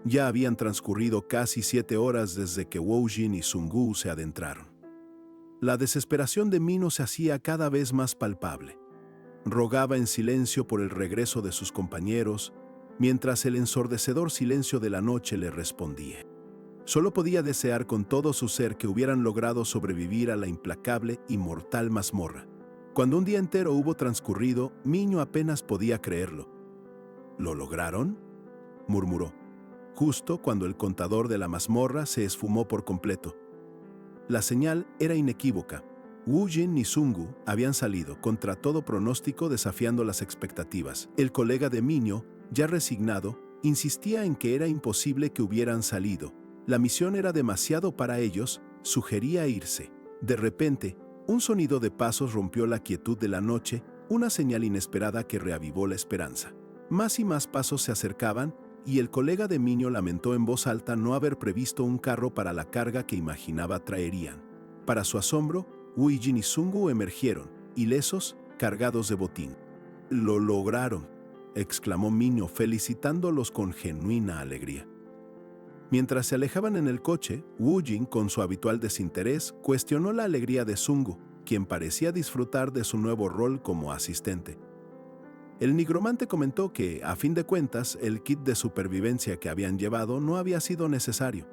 Ya habían transcurrido casi 7 horas desde que Wu Jin y Sungu se adentraron. La desesperación de Minho se hacía cada vez más palpable. Rogaba en silencio por el regreso de sus compañeros, mientras el ensordecedor silencio de la noche le respondía. Solo podía desear con todo su ser que hubieran logrado sobrevivir a la implacable y mortal mazmorra. Cuando un día entero hubo transcurrido, Minho apenas podía creerlo. ¿Lo lograron?, murmuró, justo cuando el contador de la mazmorra se esfumó por completo. La señal era inequívoca. Wu Jin y Sungu habían salido contra todo pronóstico, desafiando las expectativas. El colega de Minho, ya resignado, insistía en que era imposible que hubieran salido. La misión era demasiado para ellos, sugería irse. De repente, un sonido de pasos rompió la quietud de la noche, una señal inesperada que reavivó la esperanza. Más y más pasos se acercaban, y el colega de Minho lamentó en voz alta no haber previsto un carro para la carga que imaginaba traerían. Para su asombro, Wu Jin y Sungu emergieron, ilesos, cargados de botín. «Lo lograron», exclamó Minho, felicitándolos con genuina alegría. Mientras se alejaban en el coche, Wu Jin, con su habitual desinterés, cuestionó la alegría de Sungu, quien parecía disfrutar de su nuevo rol como asistente. El nigromante comentó que, a fin de cuentas, el kit de supervivencia que habían llevado no había sido necesario.